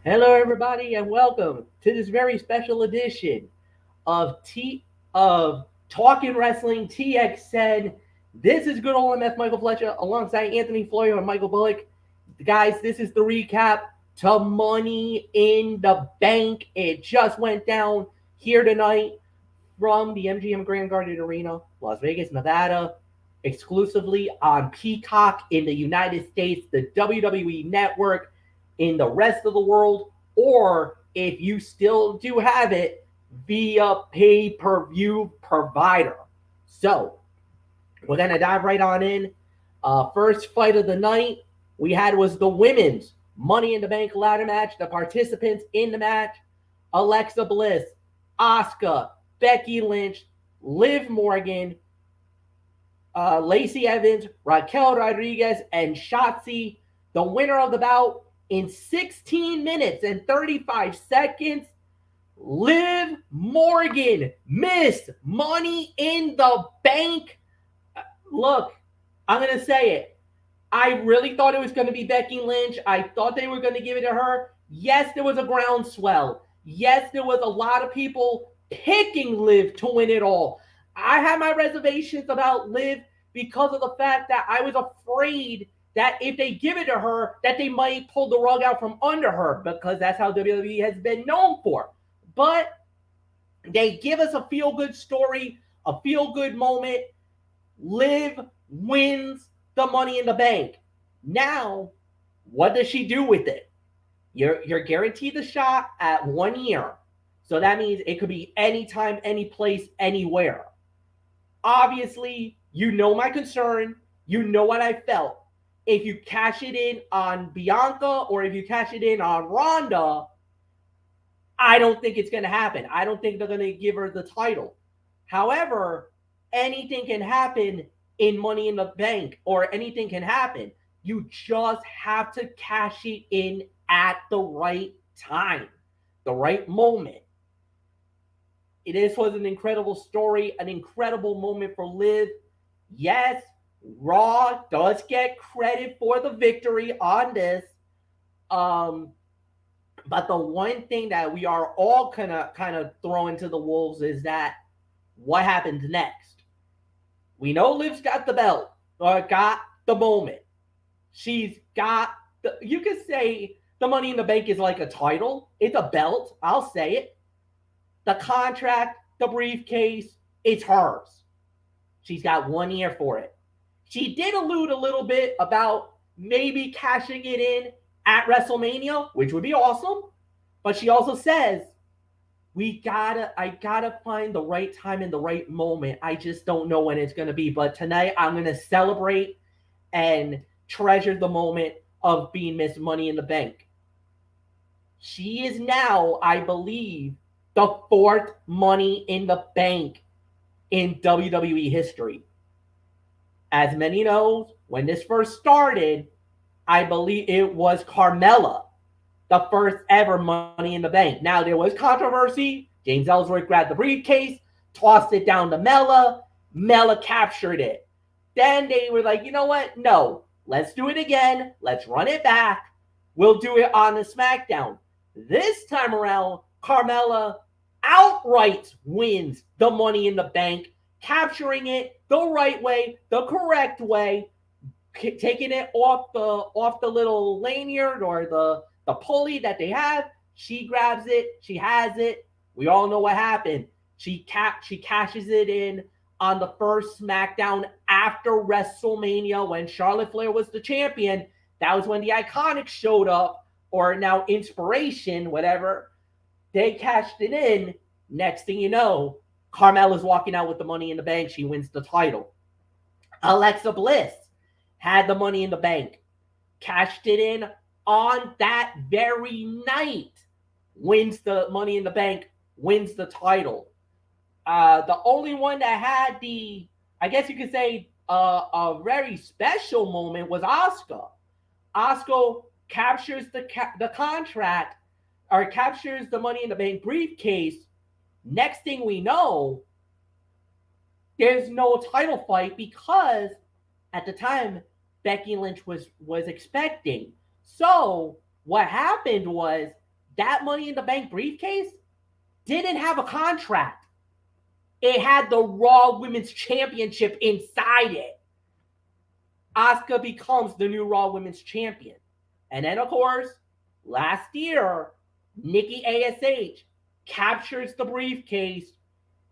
Hello, everybody, and welcome to this very special edition of Talking Wrestling TXN. This is good old MF Michael Fletcher alongside Anthony Florio and Michael Bullock. Guys, this is the recap to Money in the Bank. It just went down here tonight from the MGM Grand Garden Arena, Las Vegas, Nevada, exclusively on Peacock in the United States, the WWE Network in the rest of the world, or if you still do have it, via pay per view provider. So, we're going to dive right on in. First fight of the night we had was the women's Money in the Bank ladder match. The participants in the match: Alexa Bliss, Asuka, Becky Lynch, Liv Morgan, Lacey Evans, Raquel Rodriguez, and Shotzi. The winner of the bout in 16 minutes and 35 seconds, Liv Morgan. Miss Money in the Bank. Look, I'm going to say it. I really thought it was going to be Becky Lynch. I thought they were going to give it to her. Yes, there was a groundswell. Yes, there was a lot of people picking Liv to win it all. I had my reservations about Liv because of the fact that I was afraid that if they give it to her, that they might pull the rug out from under her, because that's how WWE has been known for. But they give us a feel-good story, a feel-good moment. Liv wins the Money in the Bank. Now, what does she do with it? You're guaranteed the shot at 1 year. So that means it could be anytime, any place, anywhere. Obviously, you know my concern. You know what I felt. If you cash it in on Bianca or if you cash it in on Ronda, I don't think it's going to happen. I don't think they're going to give her the title. However, anything can happen in Money in the Bank, or anything can happen. You just have to cash it in at the right time, the right moment. This was an incredible story, an incredible moment for Liv. Yes, Raw does get credit for the victory on this. Um, but the one thing that we are all kind of throwing to the wolves is that what happens next? We know Liv's got the belt, or got the moment. She's got the. You could say the Money in the Bank is like a title. It's a belt. I'll say it. The contract, the briefcase, it's hers. She's got 1 year for it. She did allude a little bit about maybe cashing it in at WrestleMania, which would be awesome. But she also says, I gotta find the right time and the right moment. I just don't know when it's gonna be. But tonight I'm gonna celebrate and treasure the moment of being Miss Money in the Bank. She is now, I believe, the fourth Money in the Bank in WWE history. As many know, when this first started, I believe it was Carmella, the first ever Money in the Bank. Now, there was controversy. James Ellsworth grabbed the briefcase, tossed it down to Mella. Mella captured it. Then they were like, you know what? No, let's do it again. Let's run it back. We'll do it on the SmackDown. This time around, Carmella outright wins the Money in the Bank, capturing it the right way, the correct way, taking it off the little lanyard or the pulley that they have. She grabs it. She has it. We all know what happened. She cashes it in on the first SmackDown after WrestleMania when Charlotte Flair was the champion. That was when the Iconics showed up, or now Inspiration, whatever. They cashed it in. Next thing you know, Carmella's walking out with the Money in the Bank. She wins the title. Alexa Bliss had the Money in the Bank, cashed it in on that very night, wins the Money in the Bank, wins the title. The only one that had the, I guess you could say, a very special moment was Asuka. Asuka captures the contract, or captures the Money in the Bank briefcase. Next thing we know, there's no title fight because at the time Becky Lynch was expecting. So what happened was that Money in the Bank briefcase didn't have a contract. It had the Raw Women's Championship inside it. Asuka becomes the new Raw Women's Champion. And then, of course, last year, Nikki ASH captures the briefcase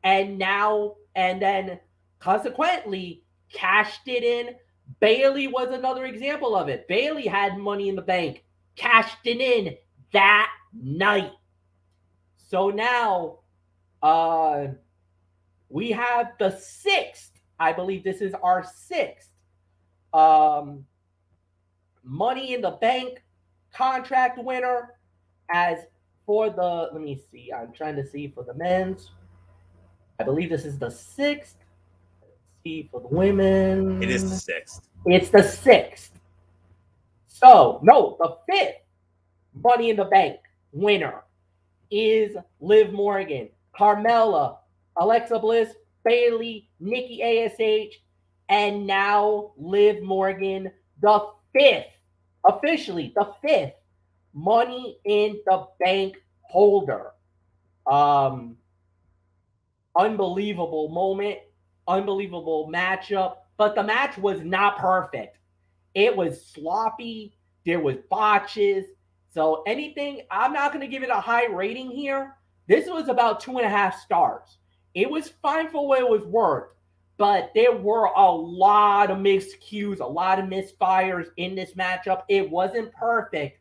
and then consequently cashed it in. Bayley was another example of it. Bayley had Money in the Bank, cashed it in that night. So now we have the sixth, I believe this is our sixth Money in the Bank contract winner. As for the, let me see, I'm trying to see for the men's. I believe this is the sixth. Let's see for the women. It is the sixth. It's the sixth. So, no, the fifth Money in the Bank winner is Liv Morgan, Carmella, Alexa Bliss, Bayley, Nikki ASH, and now Liv Morgan, the fifth, officially the fifth Money in the Bank holder. Unbelievable moment, unbelievable matchup, but the match was not perfect. It was sloppy. There was botches. So anything, I'm not going to give it a high rating here. This was about 2.5 stars. It was fine for what it was worth, but there were a lot of mixed cues, a lot of misfires in this matchup. It wasn't perfect.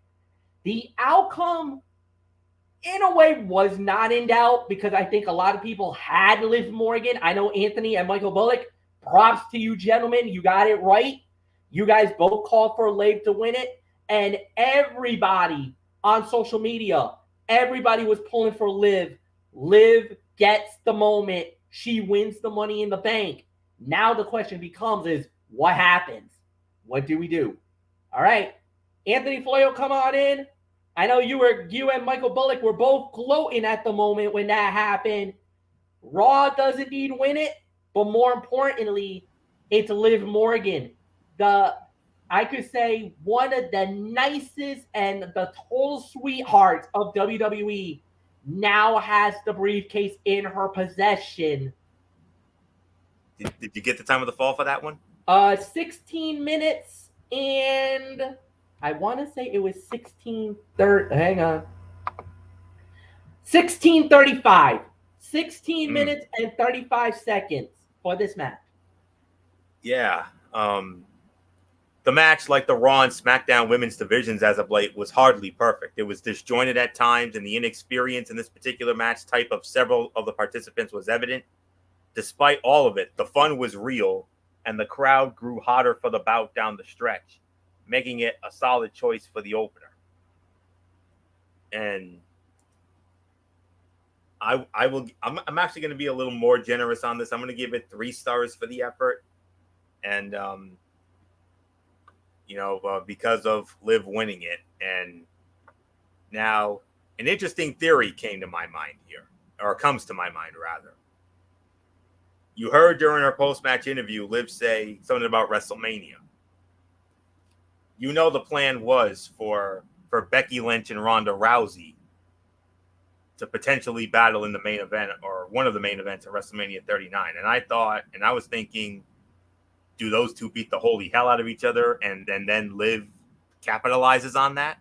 The outcome, in a way, was not in doubt because I think a lot of people had Liv Morgan. I know Anthony and Michael Bullock, props to you gentlemen. You got it right. You guys both called for Liv to win it. And everybody on social media, everybody was pulling for Liv. Liv gets the moment. She wins the Money in the Bank. Now the question becomes is, what happens? What do we do? All right. Anthony Floyo, come on in. I know you and Michael Bullock were both gloating at the moment when that happened. Raw does indeed win it, but more importantly, it's Liv Morgan. I could say one of the nicest and the total sweethearts of WWE now has the briefcase in her possession. Did you get the time of the fall for that one? 16 minutes and I want to say it was 16:30. Hang on. 16:35. 16 minutes and 35 seconds for this match. Yeah. The match, like the Raw and SmackDown women's divisions as of late, was hardly perfect. It was disjointed at times, and the inexperience in this particular match type of several of the participants was evident. Despite all of it, the fun was real, and the crowd grew hotter for the bout down the stretch, making it a solid choice for the opener. And I'm actually going to be a little more generous on this. I'm going to give it 3 stars for the effort. And, because of Liv winning it. And now an interesting theory came to my mind here, or comes to my mind rather. You heard during her post-match interview, Liv say something about WrestleMania. The plan was for Becky Lynch and Ronda Rousey to potentially battle in the main event or one of the main events at WrestleMania 39. And I was thinking, do those two beat the holy hell out of each other and then Liv capitalizes on that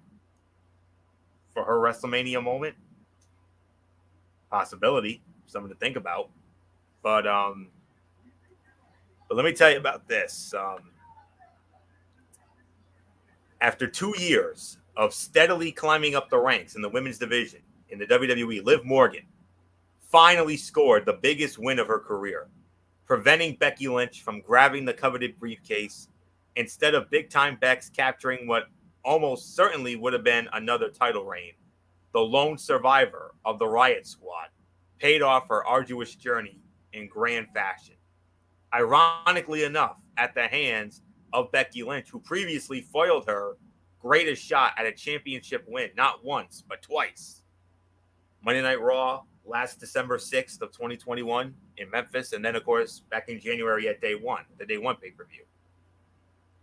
for her WrestleMania moment? Possibility, something to think about. But let me tell you about this. After 2 years of steadily climbing up the ranks in the women's division in the WWE, Liv Morgan finally scored the biggest win of her career, preventing Becky Lynch from grabbing the coveted briefcase instead of big-time Bex capturing what almost certainly would have been another title reign. The lone survivor of the Riot Squad paid off her arduous journey in grand fashion. Ironically enough, at the hands of Becky Lynch, who previously foiled her greatest shot at a championship win, not once, but twice. Monday Night Raw, last December 6th of 2021 in Memphis, and then, of course, back in January at the Day One pay-per-view.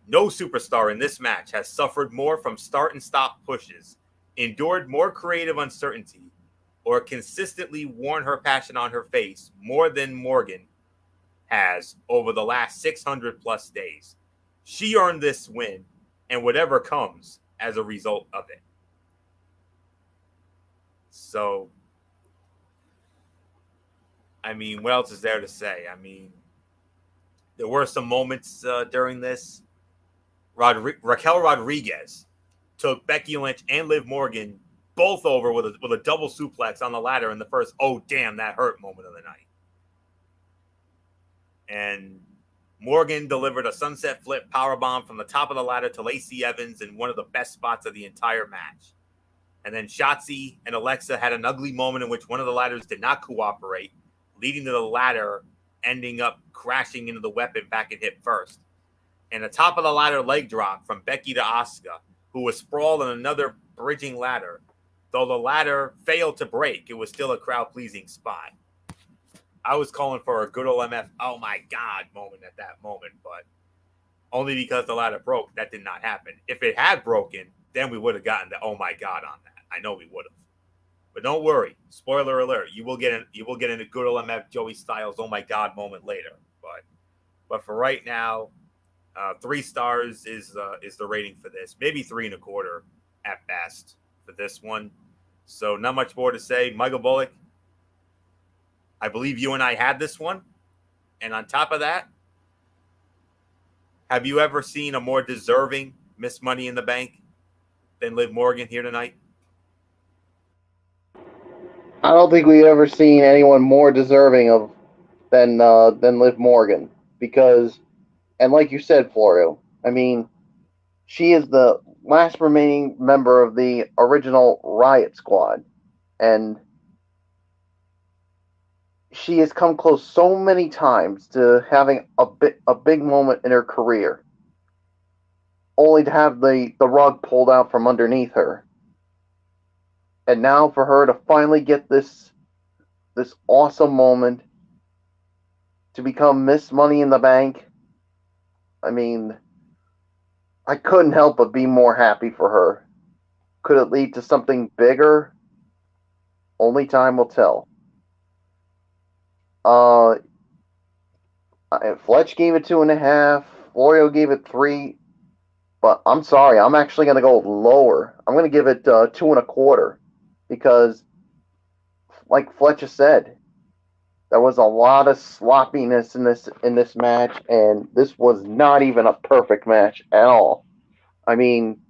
No superstar in this match has suffered more from start and stop pushes endured more creative uncertainty, or consistently worn her passion on her face more than Morgan has over the last 600 plus days. She earned this win and whatever comes as a result of it. So, I mean, what else is there to say? I mean, there were some moments during this. Raquel Rodriguez took Becky Lynch and Liv Morgan both over with a double suplex on the ladder in the first, oh, damn, that hurt moment of the night. And Morgan delivered a sunset flip powerbomb from the top of the ladder to Lacey Evans in one of the best spots of the entire match. And then Shotzi and Alexa had an ugly moment in which one of the ladders did not cooperate, leading to the ladder ending up crashing into the weapon back and hit first. And a top of the ladder leg drop from Becky to Asuka, who was sprawled on another bridging ladder. Though the ladder failed to break, it was still a crowd-pleasing spot. I was calling for a good old MF, oh my God moment at that moment, but only because the ladder broke, that did not happen. If it had broken, then we would have gotten the oh my God on that. I know we would have. But don't worry, spoiler alert, you will get a good old MF Joey Styles oh my God moment later. But for right now, 3 stars is the rating for this. Maybe 3.25 at best for this one. So not much more to say. Michael Bullock, I believe you and I had this one. And on top of that, have you ever seen a more deserving Miss Money in the Bank than Liv Morgan here tonight? I don't think we've ever seen anyone more deserving of than Liv Morgan, because, and like you said, Florio, I mean, she is the last remaining member of the original Riot Squad, and she has come close so many times to having a big moment in her career, only to have the rug pulled out from underneath her. And now for her to finally get this awesome moment to become Miss Money in the Bank, I mean, I couldn't help but be more happy for her. Could it lead to something bigger? Only time will tell. Fletch gave it 2.5. Florio gave it 3. But I'm sorry, I'm actually going to go lower. I'm going to give it 2.25, because, like Fletcher said, there was a lot of sloppiness in this match, and this was not even a perfect match at all. I mean,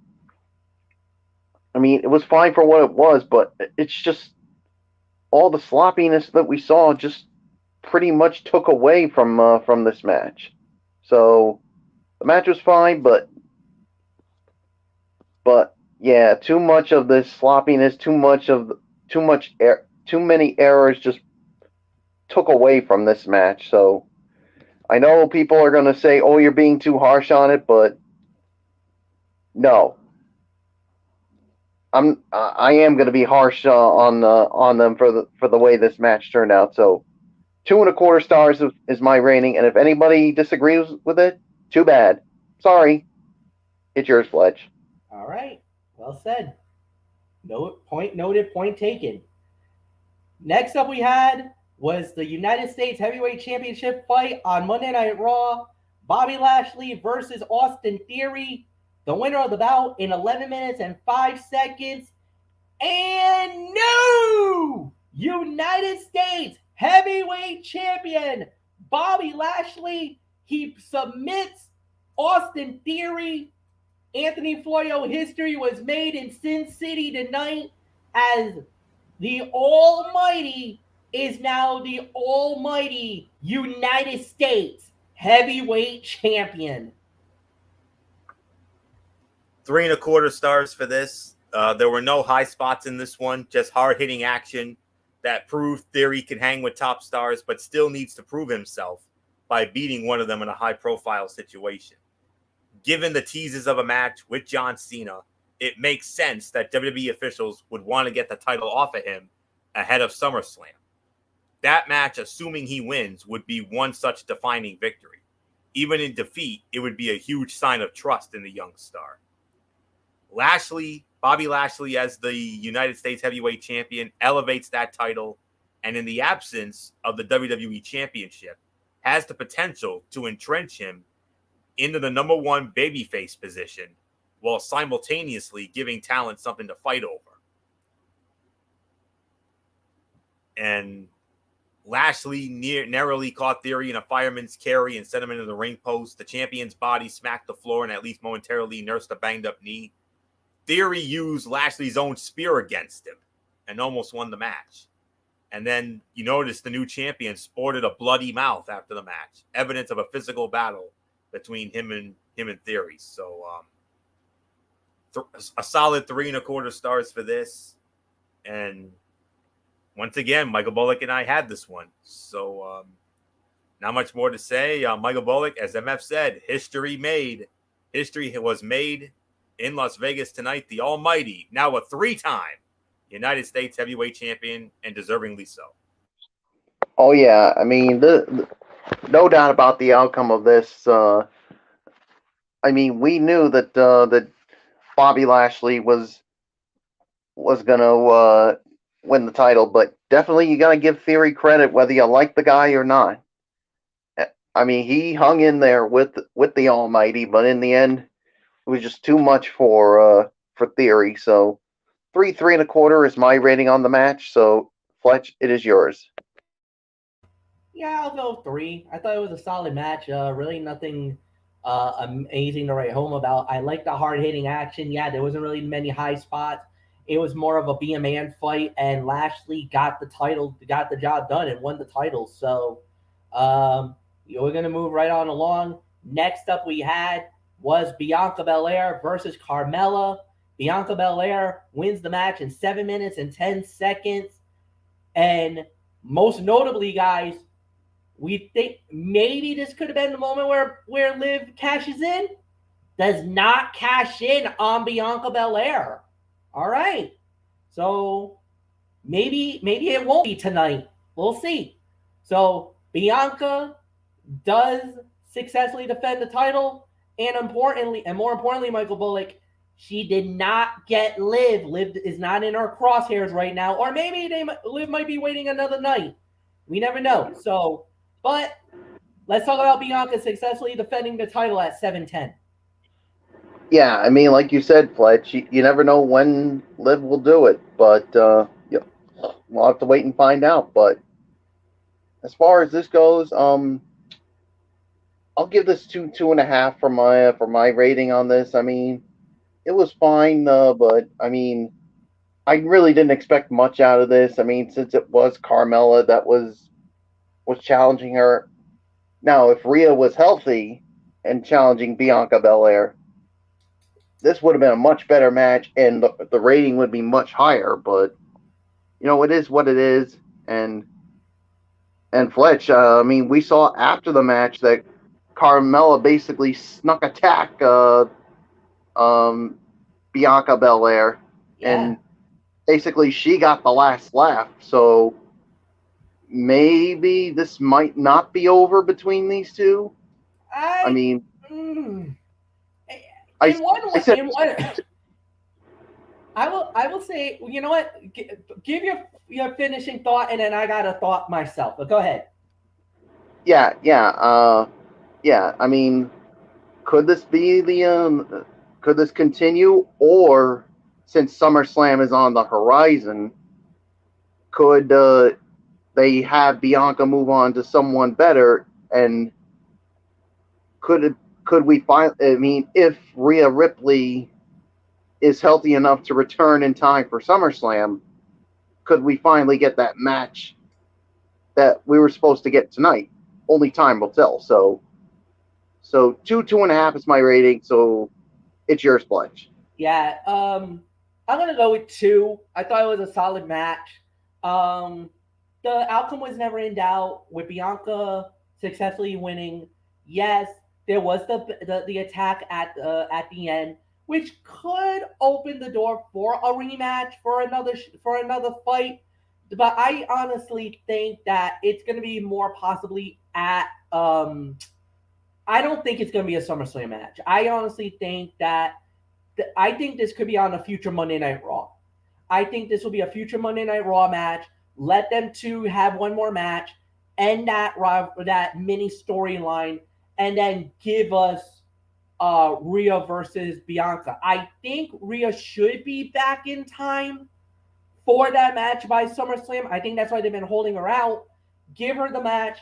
it was fine for what it was, but it's just all the sloppiness that we saw just pretty much took away from this match. So the match was fine, but yeah, too much of this sloppiness, too many errors just took away from this match. So I know people are going to say, "Oh, you're being too harsh on it," but no, I am going to be harsh on them for the way this match turned out. So 2.25 stars is my rating, and if anybody disagrees with it, too bad. Sorry, it's yours, Fletch. All right. Well said. Point noted, point taken. Next up we had was the United States Heavyweight Championship fight on Monday Night Raw. Bobby Lashley versus Austin Theory. The winner of the bout in 11 minutes and 5 seconds. And new United States Heavyweight Champion Bobby Lashley. He submits Austin Theory. Anthony Florio, history was made in Sin City tonight, as the Almighty is now the Almighty United States Heavyweight Champion. 3.25 stars for this. There were no high spots in this one, just hard-hitting action that proved Theory can hang with top stars, but still needs to prove himself by beating one of them in a high-profile situation. Given the teases of a match with John Cena, it makes sense that WWE officials would want to get the title off of him ahead of SummerSlam. That match, assuming he wins, would be one such defining victory. Even in defeat, it would be a huge sign of trust in the young star. Lashley, Bobby Lashley, as the United States Heavyweight Champion, elevates that title, and in the absence of the WWE Championship, has the potential to entrench him into the number one babyface position while simultaneously giving talent something to fight over. And Lashley narrowly caught Theory in a fireman's carry and sent him into the ring post. The champion's body smacked the floor and at least momentarily nursed a banged up knee. Theory used Lashley's own spear against him and almost won the match. And then you notice the new champion sported a bloody mouth after the match, evidence of a physical battle between him and Theory. So a solid 3.25 stars for this. And once again, Michael Bullock and I had this one. So not much more to say. Michael Bullock, as MF said, history made. History was made in Las Vegas tonight. The almighty, now a 3-time United States Heavyweight Champion, and deservingly so. Oh, yeah. I mean, no doubt about the outcome of this. I mean, we knew that Bobby Lashley was going to win the title, but definitely you got to give Theory credit whether you like the guy or not. I mean, he hung in there with the almighty, but in the end, it was just too much for Theory. So 3.25 is my rating on the match. So Fletch, it is yours. Yeah, I'll go 3. I thought it was a solid match. Really nothing amazing to write home about. I like the hard-hitting action. Yeah, there wasn't really many high spots. It was more of a be a man fight, and Lashley got the title, got the job done, and won the title. So we're going to move right on along. Next up we had was Bianca Belair versus Carmella. Bianca Belair wins the match in 7 minutes and 10 seconds. And most notably, guys, we think maybe this could have been the moment where Liv cashes in. Does not cash in on Bianca Belair. All right. So maybe it won't be tonight. We'll see. So Bianca does successfully defend the title. And more importantly, Michael Bullock, she did not get Liv. Liv is not in our crosshairs right now. Or maybe Liv might be waiting another night. We never know. So, but let's talk about Bianca successfully defending the title at 7-10. Yeah, I mean, like you said, Fletch, you never know when Liv will do it, but we'll have to wait and find out. But as far as this goes, I'll give this 2.5 for my rating on this. I mean, it was fine, but I mean, I really didn't expect much out of this. I mean, since it was Carmella that was challenging her. Now, if Rhea was healthy and challenging Bianca Belair, this would have been a much better match, and the rating would be much higher. But it is what it is. And Fletch, I mean, we saw after the match that Carmella basically snuck attack Bianca Belair, and basically she got the last laugh. So maybe this might not be over between these two. I mean. I will say, you know what? Give your finishing thought, and then I got a thought myself. But go ahead. Yeah. I mean, could this be could this continue, or since SummerSlam is on the horizon, could they have Bianca move on to someone better, and could we find? I mean, if Rhea Ripley is healthy enough to return in time for SummerSlam, could we finally get that match that we were supposed to get tonight? Only time will tell. So 2.5 is my rating. So it's yours, Fletch. Yeah, I'm gonna go with 2. I thought it was a solid match. The outcome was never in doubt with Bianca successfully winning. Yes, there was the attack at the end, which could open the door for a rematch for another fight. But I honestly think that it's going to be more possibly at I don't think it's going to be a SummerSlam match. I honestly think that I think this could be on a future Monday Night Raw. I think this will be a future Monday Night Raw match. Let them two have one more match, end that mini storyline, and then give us Rhea versus Bianca. I think Rhea should be back in time for that match by SummerSlam. I think that's why they've been holding her out. Give her the match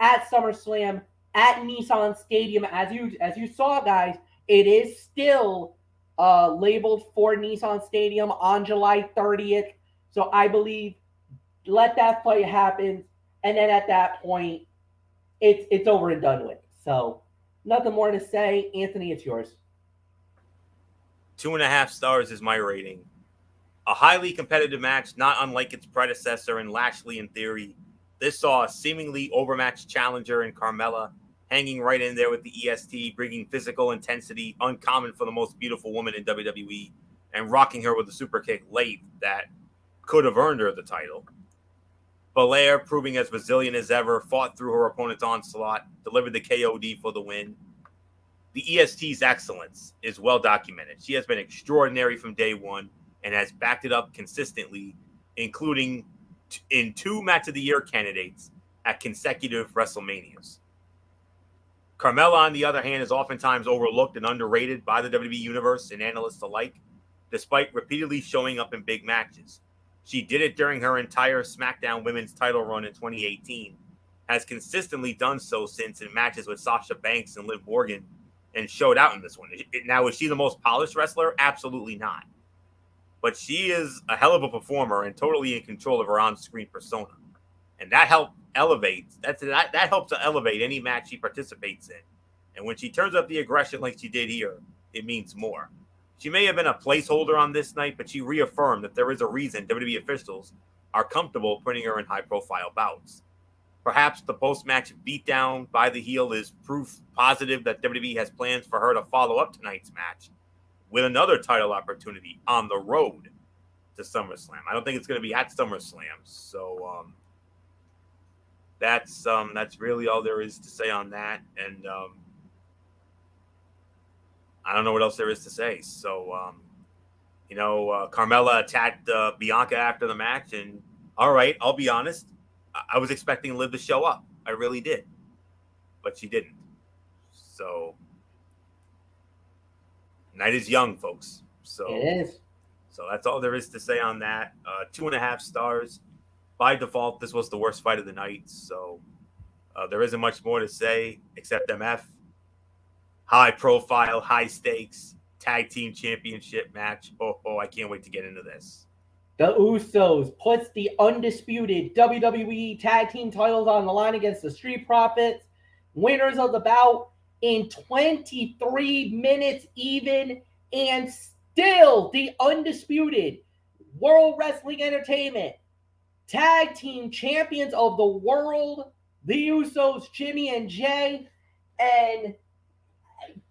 at SummerSlam at Nissan Stadium. As you saw, guys, it is still labeled for Nissan Stadium on July 30th. So I believe let that fight happen, and then at that point, it's over and done with. So nothing more to say. Anthony, it's yours. 2.5 stars is my rating. A highly competitive match, not unlike its predecessor in Lashley in Theory. This saw a seemingly overmatched challenger in Carmella, hanging right in there with the EST, bringing physical intensity uncommon for the most beautiful woman in WWE, and rocking her with a super kick late that could have earned her the title. Belair, proving as resilient as ever, fought through her opponent's onslaught, delivered the KOD for the win. The EST's excellence is well documented. She has been extraordinary from day one and has backed it up consistently, including in 2 Match of the Year candidates at consecutive WrestleManias. Carmella, on the other hand, is oftentimes overlooked and underrated by the WWE Universe and analysts alike, despite repeatedly showing up in big matches. She did it during her entire SmackDown Women's title run in 2018, has consistently done so since in matches with Sasha Banks and Liv Morgan, and showed out in this one. Now, is she the most polished wrestler? Absolutely not. But she is a hell of a performer and totally in control of her on-screen persona. And that helps to elevate any match she participates in. And when she turns up the aggression like she did here, it means more. She may have been a placeholder on this night, but she reaffirmed that there is a reason WWE officials are comfortable putting her in high-profile bouts. Perhaps the post-match beatdown by the heel is proof positive that WWE has plans for her to follow up tonight's match with another title opportunity on the road to SummerSlam. I don't think it's going to be at SummerSlam, so that's really all there is to say on that. And I don't know what else there is to say. So, Carmella attacked Bianca after the match, and all right, I'll be honest, I was expecting Liv to show up. I really did, but she didn't. So, night is young, folks. So it is. So that's all there is to say on that. 2.5 stars. By default, this was the worst fight of the night. So there isn't much more to say except MF. High profile, high stakes, tag team championship match. Oh, I can't wait to get into this. The Usos puts the undisputed WWE tag team titles on the line against the Street Profits. Winners of the bout in 23 minutes even, and still the undisputed World Wrestling Entertainment tag team champions of the world, the Usos, Jimmy and Jay. And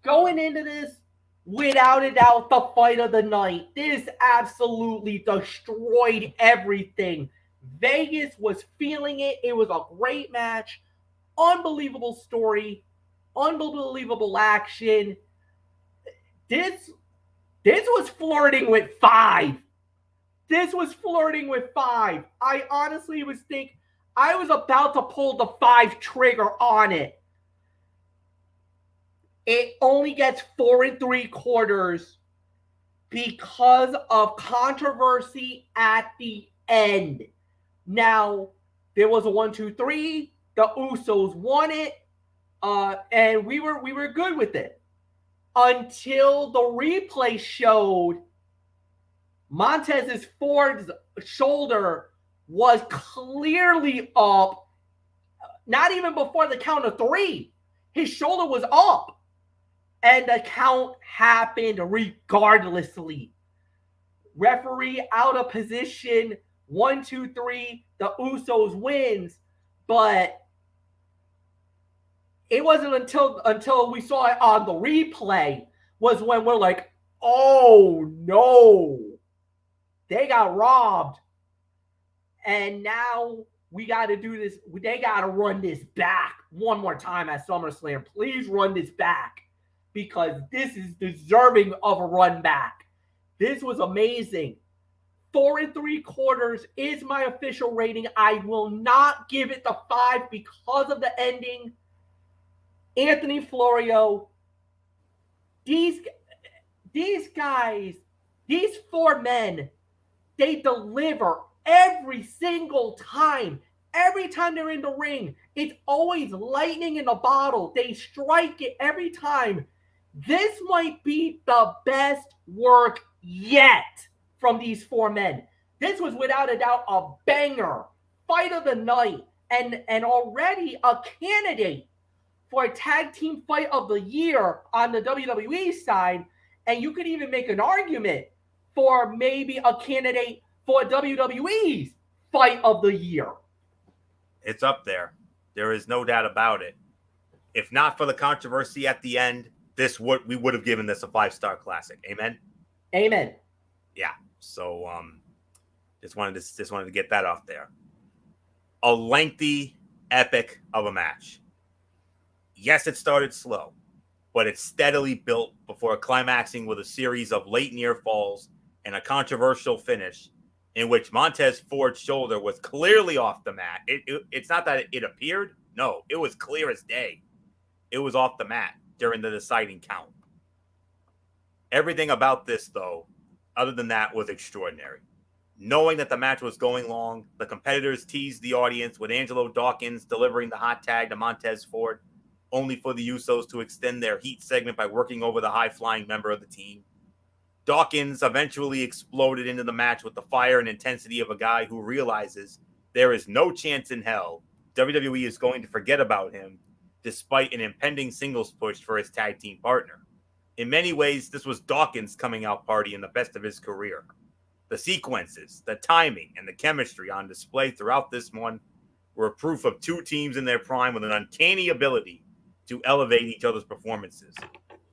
going into this, without a doubt, the fight of the night. This absolutely destroyed everything. Vegas was feeling it. It was a great match. Unbelievable story. Unbelievable action. This was flirting with 5. This was flirting with 5. I honestly was thinking I was about to pull the 5 trigger on it. It only gets 4 3/4 because of controversy at the end. Now, there was a 1, 2, 3. The Usos won it, and we were good with it until the replay showed Montez's Ford's shoulder was clearly up. Not even before the count of 3, his shoulder was up. And the count happened regardlessly. Referee out of position. 1, 2, 3. The Usos wins. But it wasn't until we saw it on the replay was when we're like, oh no. They got robbed. And now we got to do this. They got to run this back one more time at SummerSlam. Please run this back. because this is deserving of a run back. This was amazing. 4 3/4 is my official rating. I will not give it the 5 because of the ending. Anthony Florio, these guys, these 4 men, they deliver every single time. Every time they're in the ring, it's always lightning in a bottle. They strike it every time. This might be the best work yet from these 4 men. This was without a doubt a banger, fight of the night, and already a candidate for a tag team fight of the year on the WWE side. And you could even make an argument for maybe a candidate for WWE's fight of the year. It's up there. There is no doubt about it. If not for the controversy at the end, we would have given this a 5-star classic. Amen. Amen. Yeah. So just wanted to get that off there. A lengthy epic of a match. Yes, it started slow, but it steadily built before climaxing with a series of late near falls and a controversial finish in which Montez Ford's shoulder was clearly off the mat. It's not that it appeared. No, it was clear as day. It was off the mat during the deciding count. Everything about this, though, other than that, was extraordinary. Knowing that the match was going long, the competitors teased the audience with Angelo Dawkins delivering the hot tag to Montez Ford, only for the Usos to extend their heat segment by working over the high-flying member of the team. Dawkins eventually exploded into the match with the fire and intensity of a guy who realizes there is no chance in hell WWE is going to forget about him despite an impending singles push for his tag team partner. In many ways, this was Dawkins' coming out party in the best of his career. The sequences, the timing, and the chemistry on display throughout this one were proof of 2 teams in their prime with an uncanny ability to elevate each other's performances.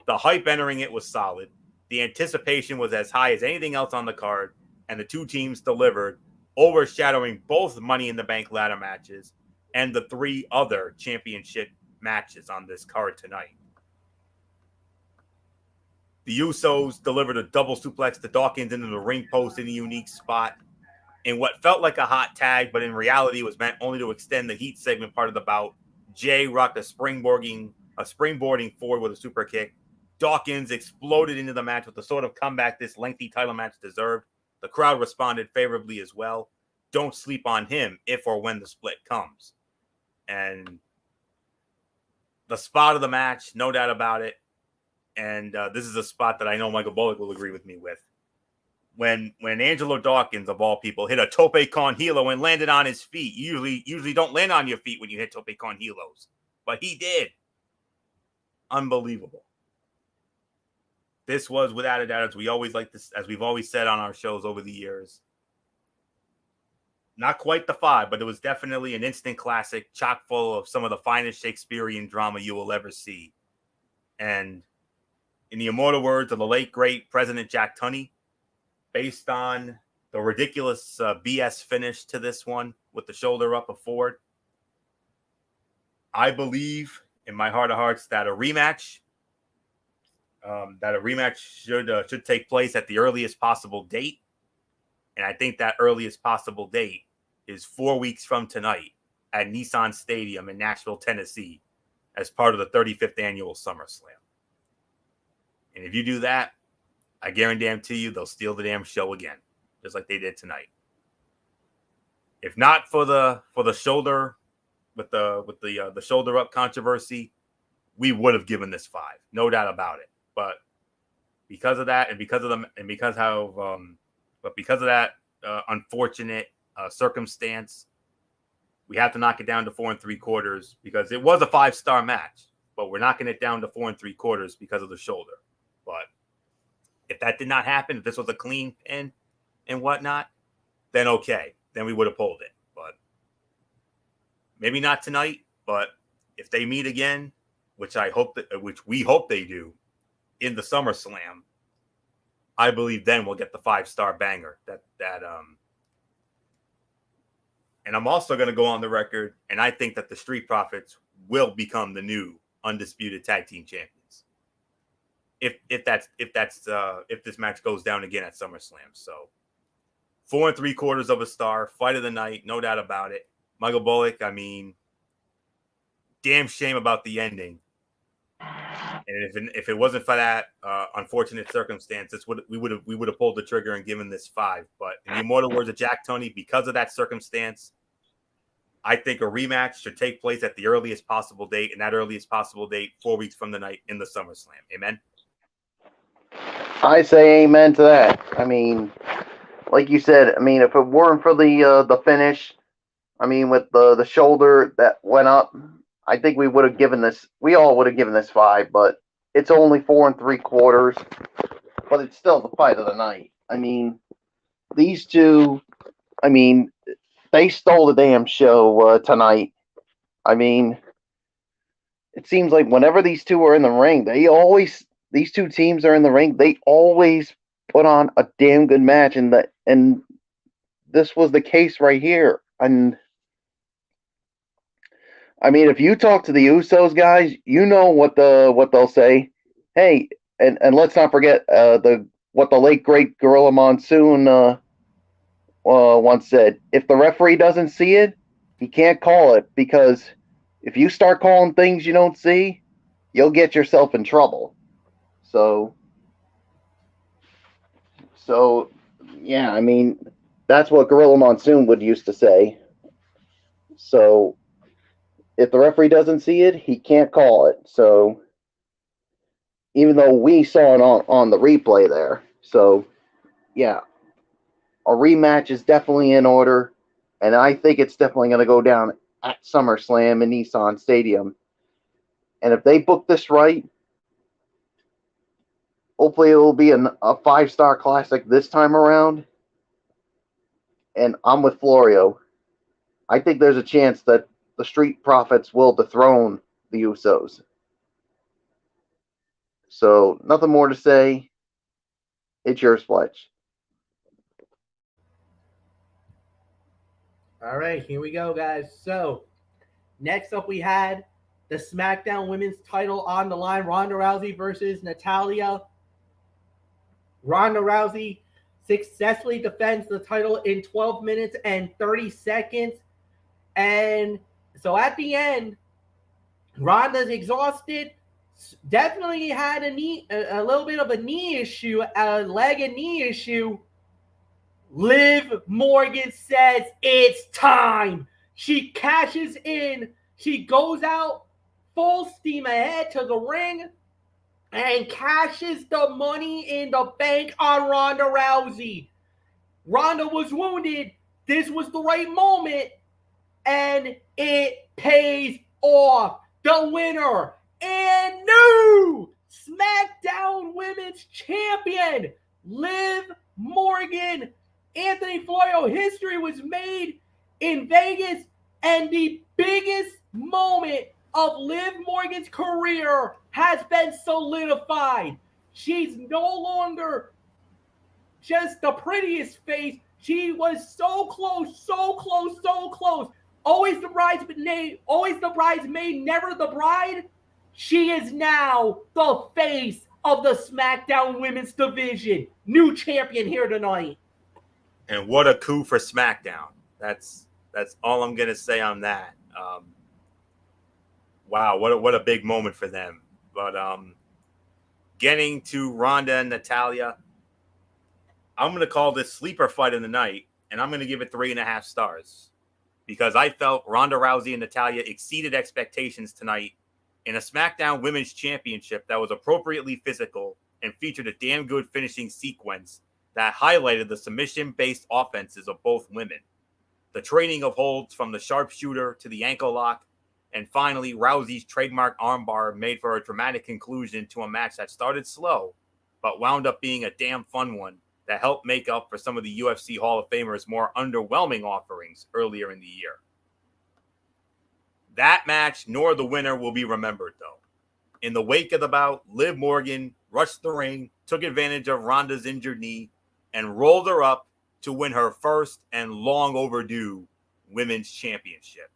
The hype entering it was solid. The anticipation was as high as anything else on the card, and the 2 teams delivered, overshadowing both Money in the Bank ladder matches and the 3 other championship matches on this card tonight. The Usos delivered a double suplex to Dawkins into the ring post in a unique spot in what felt like a hot tag, but in reality was meant only to extend the heat segment part of the bout. Jay rocked a springboarding forward with a super kick. Dawkins exploded into the match with the sort of comeback this lengthy title match deserved. The crowd responded favorably as well. Don't sleep on him if or when the split comes. And the spot of the match, no doubt about it. And this is a spot that I know Michael Bullock will agree with me with. When Angelo Dawkins, of all people, hit a tope con hilo and landed on his feet. You usually don't land on your feet when you hit tope con hilos. But he did. Unbelievable. This was, without a doubt, as we've always said on our shows over the years, not quite the 5, but it was definitely an instant classic, chock full of some of the finest Shakespearean drama you will ever see. And in the immortal words of the late, great President Jack Tunney, based on the ridiculous BS finish to this one with the shoulder up of Ford, I believe in my heart of hearts that a rematch should take place at the earliest possible date. And I think that earliest possible date is 4 weeks from tonight at Nissan Stadium in Nashville, Tennessee, as part of the 35th annual SummerSlam. And if you do that, I guarantee you they'll steal the damn show again, just like they did tonight. If not for the shoulder with the shoulder up controversy, we would have given this 5, no doubt about it. But because of that, because of that unfortunate circumstance, we have to knock it down to 4 3/4 because it was a 5-star match, but we're knocking it down to 4 3/4 because of the shoulder. But if that did not happen, if this was a clean pin and whatnot, then okay, then we would have pulled it. But maybe not tonight. But if they meet again, which we hope they do in the SummerSlam, I believe then we'll get the 5-star banger. And I'm also going to go on the record, and I think that the Street Profits will become the new undisputed tag team champions. if this match goes down again at SummerSlam. So 4 3/4 of a star, fight of the night, no doubt about it. Michael Bullock, I mean, damn shame about the ending. And if it wasn't for that unfortunate circumstance, we would have pulled the trigger and given this 5. But in the immortal words of Jack Tunney, because of that circumstance, I think a rematch should take place at the earliest possible date, and that earliest possible date 4 weeks from the night in the SummerSlam. Amen. I say amen to that. I mean, like you said, I mean, if it weren't for the finish, I mean, with the shoulder that went up, I think we all would have given this 5, but it's only 4 3/4, but it's still the fight of the night. I mean, these two, I mean, they stole the damn show tonight. I mean, it seems like whenever these two are in the ring, these two teams are in the ring, they always put on a damn good match, and this was the case right here. And I mean, if you talk to the Usos guys, you know what they'll say. Hey, and let's not forget what the late great Gorilla Monsoon once said. If the referee doesn't see it, he can't call it, because if you start calling things you don't see, you'll get yourself in trouble. So yeah, I mean, that's what Gorilla Monsoon would used to say. So if the referee doesn't see it, he can't call it. So even though we saw it on the replay there. So yeah, a rematch is definitely in order, and I think it's definitely going to go down at SummerSlam in Nissan Stadium. And if they book this right, hopefully it will be a 5-star classic this time around. And I'm with Florio. I think there's a chance that the Street Profits will dethrone the Usos. So nothing more to say. It's yours, Fletch. All right, here we go, guys. So next up, we had the SmackDown Women's title on the line. Ronda Rousey versus Natalya. Ronda Rousey successfully defends the title in 12 minutes and 30 seconds. And so at the end, Ronda's exhausted. Definitely had a little bit of a knee issue, a leg and knee issue. Liv Morgan says it's time. She cashes in. She goes out full steam ahead to the ring and cashes the money in the bank on Ronda Rousey. Ronda was wounded. This was the right moment, and it pays off. The winner and new SmackDown Women's Champion, Liv Morgan. Anthony Florio, history was made in Vegas, and the biggest moment of Liv Morgan's career has been solidified. She's no longer just the prettiest face. She was so close, so close, so close. Always the bridesmaid, never the bride. She is now the face of the SmackDown Women's Division. New champion here tonight. And what a coup for SmackDown. That's all I'm gonna say on that. Wow, what a big moment for them. But getting to Ronda and Natalya, I'm gonna call this sleeper fight of the night, and I'm gonna give it 3.5 stars, because I felt Ronda Rousey and Natalya exceeded expectations tonight in a SmackDown Women's Championship that was appropriately physical and featured a damn good finishing sequence that highlighted the submission-based offenses of both women. The training of holds from the sharpshooter to the ankle lock, and finally, Rousey's trademark armbar made for a dramatic conclusion to a match that started slow, but wound up being a damn fun one that helped make up for some of the UFC Hall of Famers' more underwhelming offerings earlier in the year. That match, nor the winner, will be remembered, though. In the wake of the bout, Liv Morgan rushed the ring, took advantage of Ronda's injured knee, and rolled her up to win her first and long overdue Women's Championship.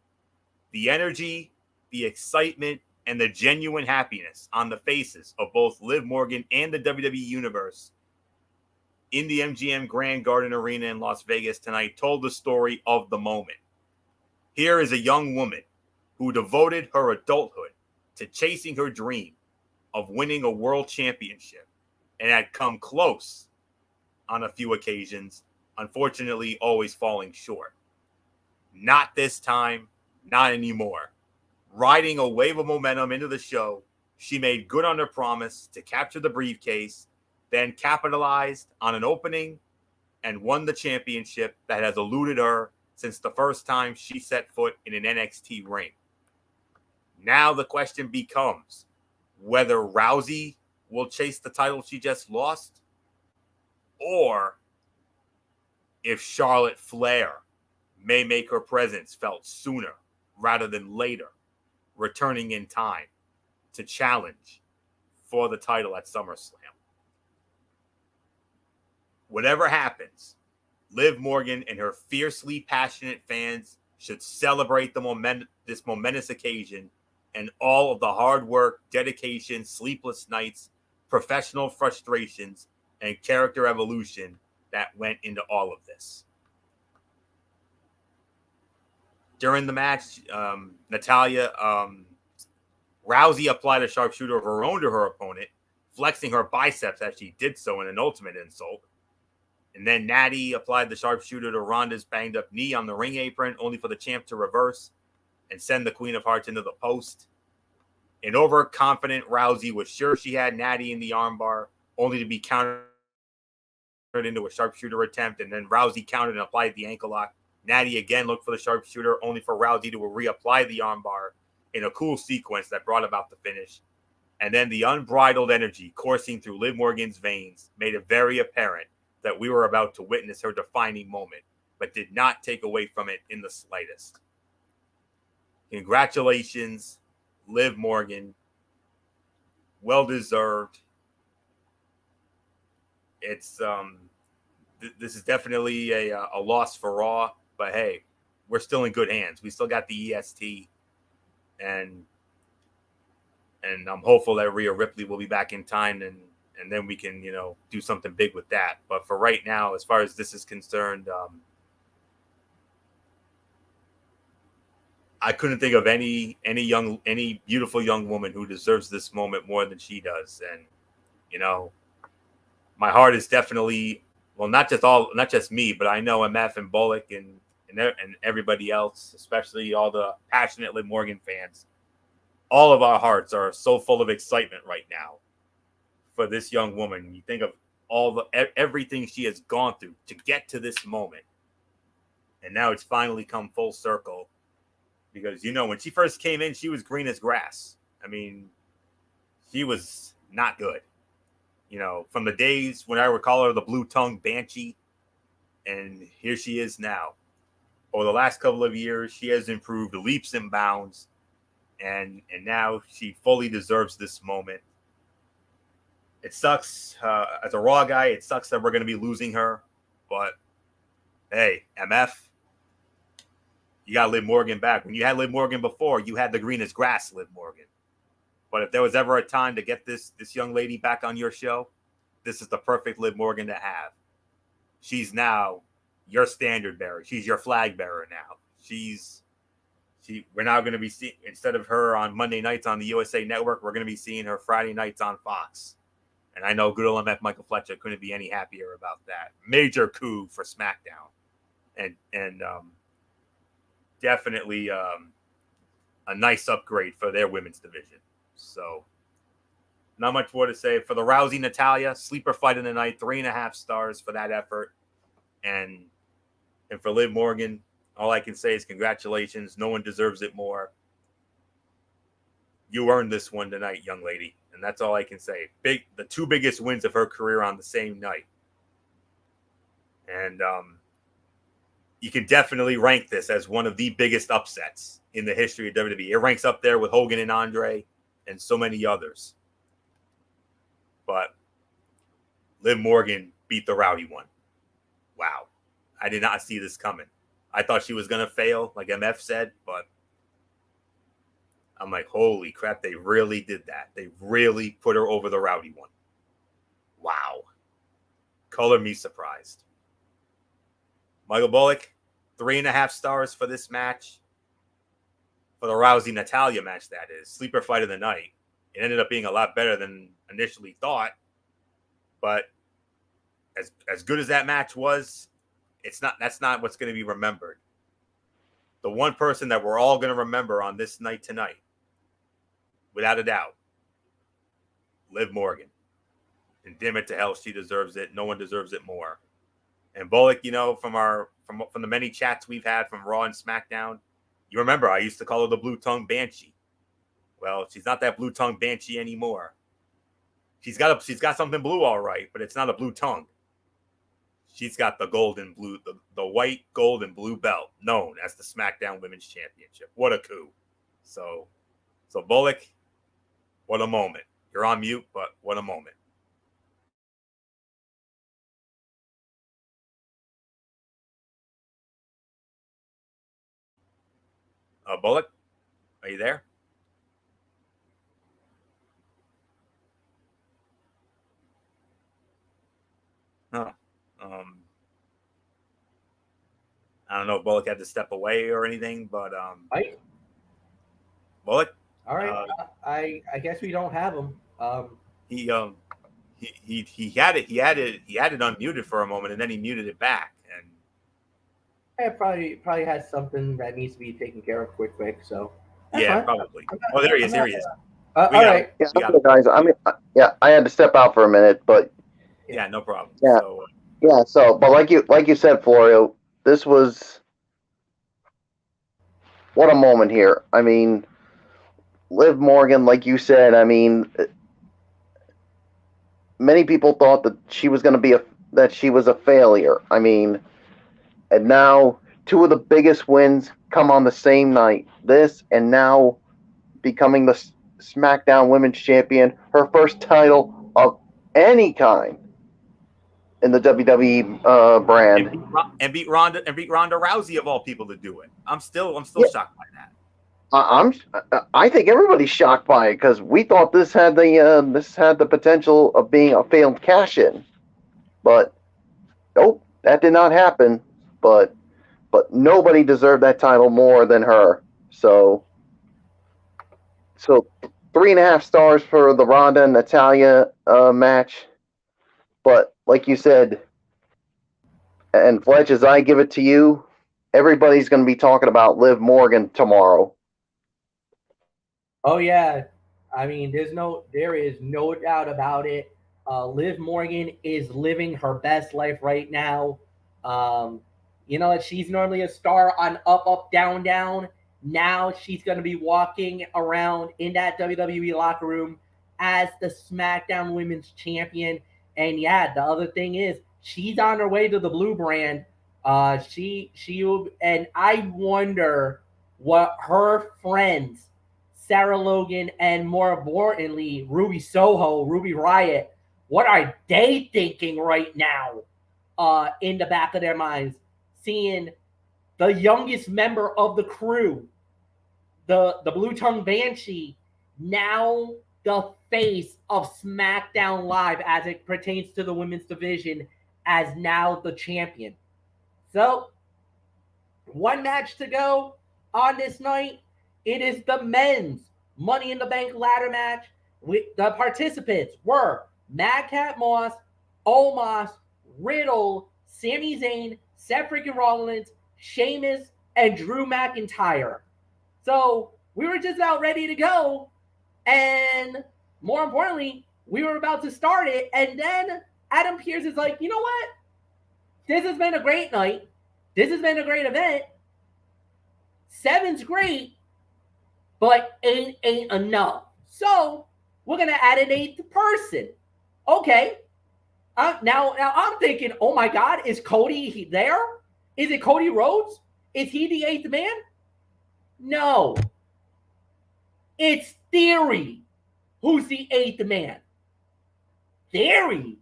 The energy, the excitement, and the genuine happiness on the faces of both Liv Morgan and the WWE Universe in the MGM Grand Garden Arena in Las Vegas tonight told the story of the moment. Here is a young woman who devoted her adulthood to chasing her dream of winning a world championship and had come close on a few occasions, unfortunately always falling short. Not this time, not anymore. Riding a wave of momentum into the show, she made good on her promise to capture the briefcase, then capitalized on an opening and won the championship that has eluded her since the first time she set foot in an NXT ring. Now the question becomes whether Rousey will chase the title she just lost, or if Charlotte Flair may make her presence felt sooner rather than later, returning in time to challenge for the title at SummerSlam. Whatever happens, Liv Morgan and her fiercely passionate fans should celebrate this momentous occasion and all of the hard work, dedication, sleepless nights, professional frustrations, and character evolution that went into all of this. During the match, Rousey applied a sharpshooter of her own to her opponent, flexing her biceps as she did so in an ultimate insult. And then Natty applied the sharpshooter to Ronda's banged up knee on the ring apron, only for the champ to reverse and send the Queen of Hearts into the post. An overconfident Rousey was sure she had Natty in the armbar, only to be countered into a sharpshooter attempt, and then Rousey countered and applied the ankle lock. Natty again looked for the sharpshooter, only for Rousey to reapply the armbar in a cool sequence that brought about the finish. And then the unbridled energy coursing through Liv Morgan's veins made it very apparent that we were about to witness her defining moment, but did not take away from it in the slightest. Congratulations, Liv Morgan. Well deserved. It's this is definitely a loss for Raw, but hey, we're still in good hands. We still got the EST, and I'm hopeful that Rhea Ripley will be back in time, and then we can, do something big with that. But for right now, as far as this is concerned, I couldn't think of any beautiful young woman who deserves this moment more than she does. And, my heart is definitely, well, not just me, but I know MF and Bullock and everybody else, especially all the passionate Liv Morgan fans. All of our hearts are so full of excitement right now for this young woman. You think of everything she has gone through to get to this moment. And now it's finally come full circle. Because, when she first came in, she was green as grass. I mean, she was not good. From the days when I would call her the blue-tongued banshee, and here she is now. Over the last couple of years, she has improved leaps and bounds, and now she fully deserves this moment. It sucks. As a Raw guy, it sucks that we're going to be losing her, but hey, MF, you got Liv Morgan back. When you had Liv Morgan before, you had the green as grass Liv Morgan. But if there was ever a time to get this young lady back on your show, this is the perfect Liv Morgan to have. She's now your standard bearer. She's your flag bearer now. We're now going to be seeing, instead of her on Monday nights on the USA Network, we're going to be seeing her Friday nights on Fox. And I know good old MF Michael Fletcher couldn't be any happier about that. Major coup for SmackDown. And definitely a nice upgrade for their women's division. So, not much more to say. For the Rousey Natalya, sleeper fight of the night, 3.5 stars for that effort. And for Liv Morgan, all I can say is congratulations. No one deserves it more. You earned this one tonight, young lady. And that's all I can say. The two biggest wins of her career on the same night. And you can definitely rank this as one of the biggest upsets in the history of WWE. It ranks up there with Hogan and Andre and so many others. But Liv Morgan beat the Rowdy one. Wow. I did not see this coming. I thought she was going to fail, like MF said, but I'm like, holy crap, they really did that. They really put her over the Rowdy one. Wow. Color me surprised. Michael Bullock, 3.5 stars for this match. For the Rousey-Natalia match, that is. Sleeper fight of the night. It ended up being a lot better than initially thought. But as good as that match was, that's not what's going to be remembered. The one person that we're all going to remember on this night tonight, without a doubt, Liv Morgan. And damn it to hell, she deserves it. No one deserves it more. And Bullock, from the many chats we've had from Raw and SmackDown, you remember I used to call her the Blue Tongue Banshee. Well, she's not that Blue Tongue Banshee anymore. She's got something blue, all right, but it's not a blue tongue. She's got the gold and blue, the white, gold, and blue belt, known as the SmackDown Women's Championship. What a coup! So Bullock, what a moment. You're on mute, but what a moment. Bullock, are you there? Huh. I don't know if Bullock had to step away or anything, but Right. Bullock. All right. I guess we don't have him. He had it unmuted for a moment, and then he muted it back. And It probably has something that needs to be taken care of quick. So yeah, probably. Oh, there he is. Here he is. All right. Yeah, guys. I mean, I had to step out for a minute, but yeah, no problem. Yeah. But like you said, Florio, this was what a moment here. I mean, Liv Morgan, like you said, I mean, many people thought that she was going to be a failure. I mean, and now two of the biggest wins come on the same night. This and now becoming the SmackDown Women's Champion, her first title of any kind in the WWE brand, and beat Ronda Rousey of all people to do it. I'm still shocked by that. I think everybody's shocked by it because we thought this had the potential of being a failed cash-in, but nope, that did not happen. But nobody deserved that title more than her. So 3.5 stars for the Ronda and Natalia match. But like you said, and Fletch, as I give it to you, everybody's going to be talking about Liv Morgan tomorrow. Oh yeah, I mean, there is no doubt about it. Liv Morgan is living her best life right now. She's normally a star on Up, Up, Down, Down. Now she's going to be walking around in that WWE locker room as the SmackDown Women's Champion. And yeah, the other thing is she's on her way to the blue brand. She will, and I wonder what her friends, Sarah Logan, and more importantly, Ruby Soho, Ruby Riott, what are they thinking right now in the back of their minds, seeing the youngest member of the crew, the Blue Tongue Banshee, now the face of SmackDown Live as it pertains to the women's division, as now the champion. So, one match to go on this night. It is the men's Money in the Bank ladder match. The participants were Madcap Moss, Omos, Riddle, Sami Zayn, Seth freaking Rollins, Sheamus, and Drew McIntyre. So we were just about ready to go. And more importantly, we were about to start it. And then Adam Pearce is like, you know what? This has been a great night. This has been a great event. 7's great, but ain't enough. So we're going to add an 8th person. Okay. Now I'm thinking, oh my God, is Cody there? Is it Cody Rhodes? Is he the 8th man? No. It's Theory who's the 8th man. Theory?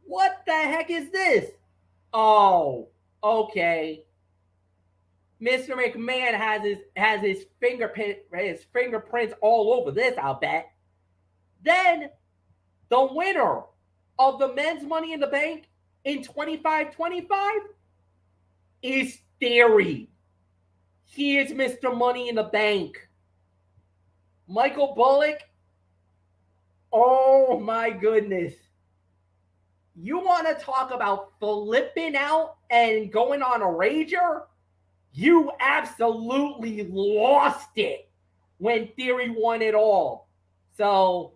What the heck is this? Oh, okay. Mr. McMahon has his fingerprints all over this, I'll bet. Then the winner of the men's Money in the Bank in 25-25 is Theory. He is Mr. Money in the Bank. Michael Bullock, oh my goodness. You want to talk about flipping out and going on a rager? You absolutely lost it when Theory won it all. So,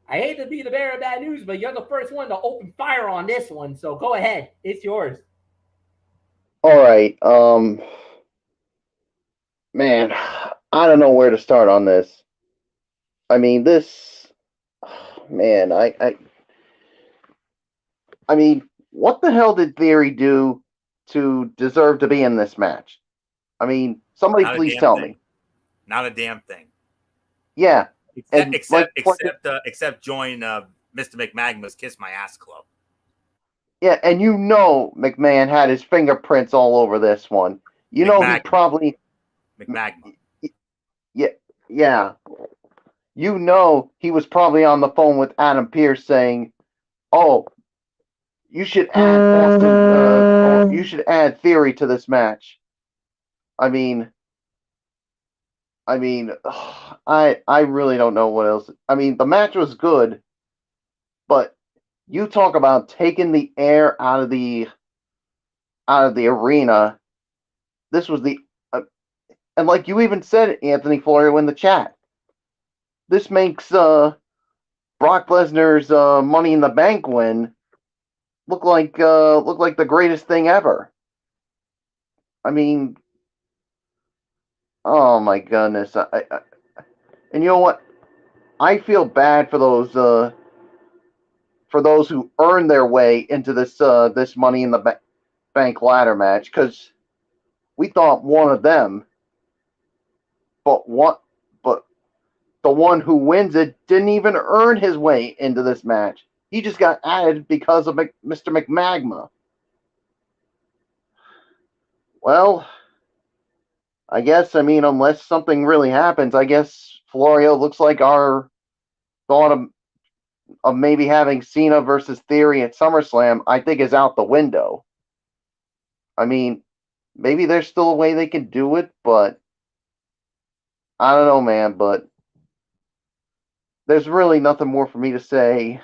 I hate to be the bearer of bad news, but you're the first one to open fire on this one. So, go ahead. It's yours. All right. Man, I don't know where to start on this. I mean, man, I mean, what the hell did Theory do to deserve to be in this match? I mean, somebody please tell me. Not a damn thing. Yeah. Except join Mr. McMagma's Kiss My Ass Club. Yeah, and you know McMahon had his fingerprints all over this one. You know he probably McMagma. Yeah. You know he was probably on the phone with Adam Pearce saying, "Oh, you should add Austin. You should add Theory to this match." I mean, I really don't know what else. I mean, the match was good, but you talk about taking the air out of the arena. This was and like you even said, Anthony Florio, in the chat, this makes Brock Lesnar's Money in the Bank win look like the greatest thing ever. I mean, oh my goodness! And you know what? I feel bad for those who earned their way into this Money in the Bank ladder match, because we thought one of them, but the one who wins it didn't even earn his way into this match. He just got added because of Mr. McMagma. Well, I guess, unless something really happens, I guess Florio looks like our thought of maybe having Cena versus Theory at SummerSlam, I think, is out the window. I mean, maybe there's still a way they can do it, but I don't know, man, but there's really nothing more for me to say. I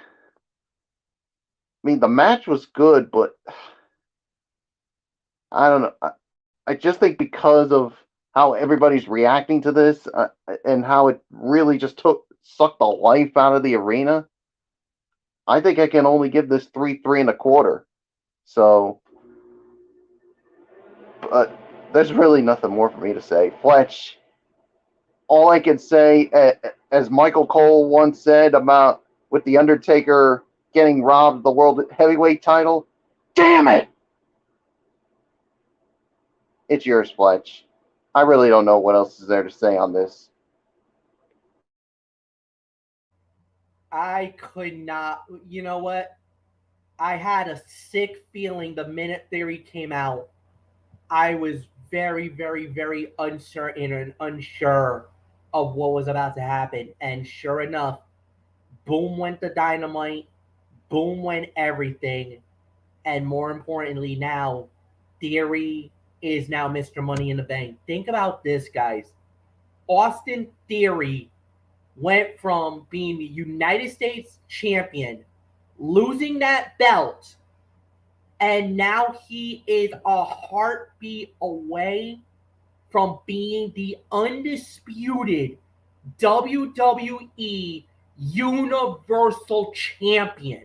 mean, the match was good, but I don't know. I just think because of how everybody's reacting to this and how it really just sucked the life out of the arena, I think I can only give this 3.25. So, but there's really nothing more for me to say. Fletch, all I can say, as Michael Cole once said about with The Undertaker getting robbed of the World Heavyweight title, damn it! It's yours, Fletch. I really don't know what else is there to say on this. I could not. You know what? I had a sick feeling the minute Theory came out. I was very, very, very uncertain and unsure of what was about to happen. And sure enough, boom went the dynamite, boom went everything. And more importantly, now Theory is now Mr. Money in the Bank. Think about this, guys. Austin Theory went from being the United States champion, losing that belt, and now he is a heartbeat away from being the undisputed WWE Universal Champion.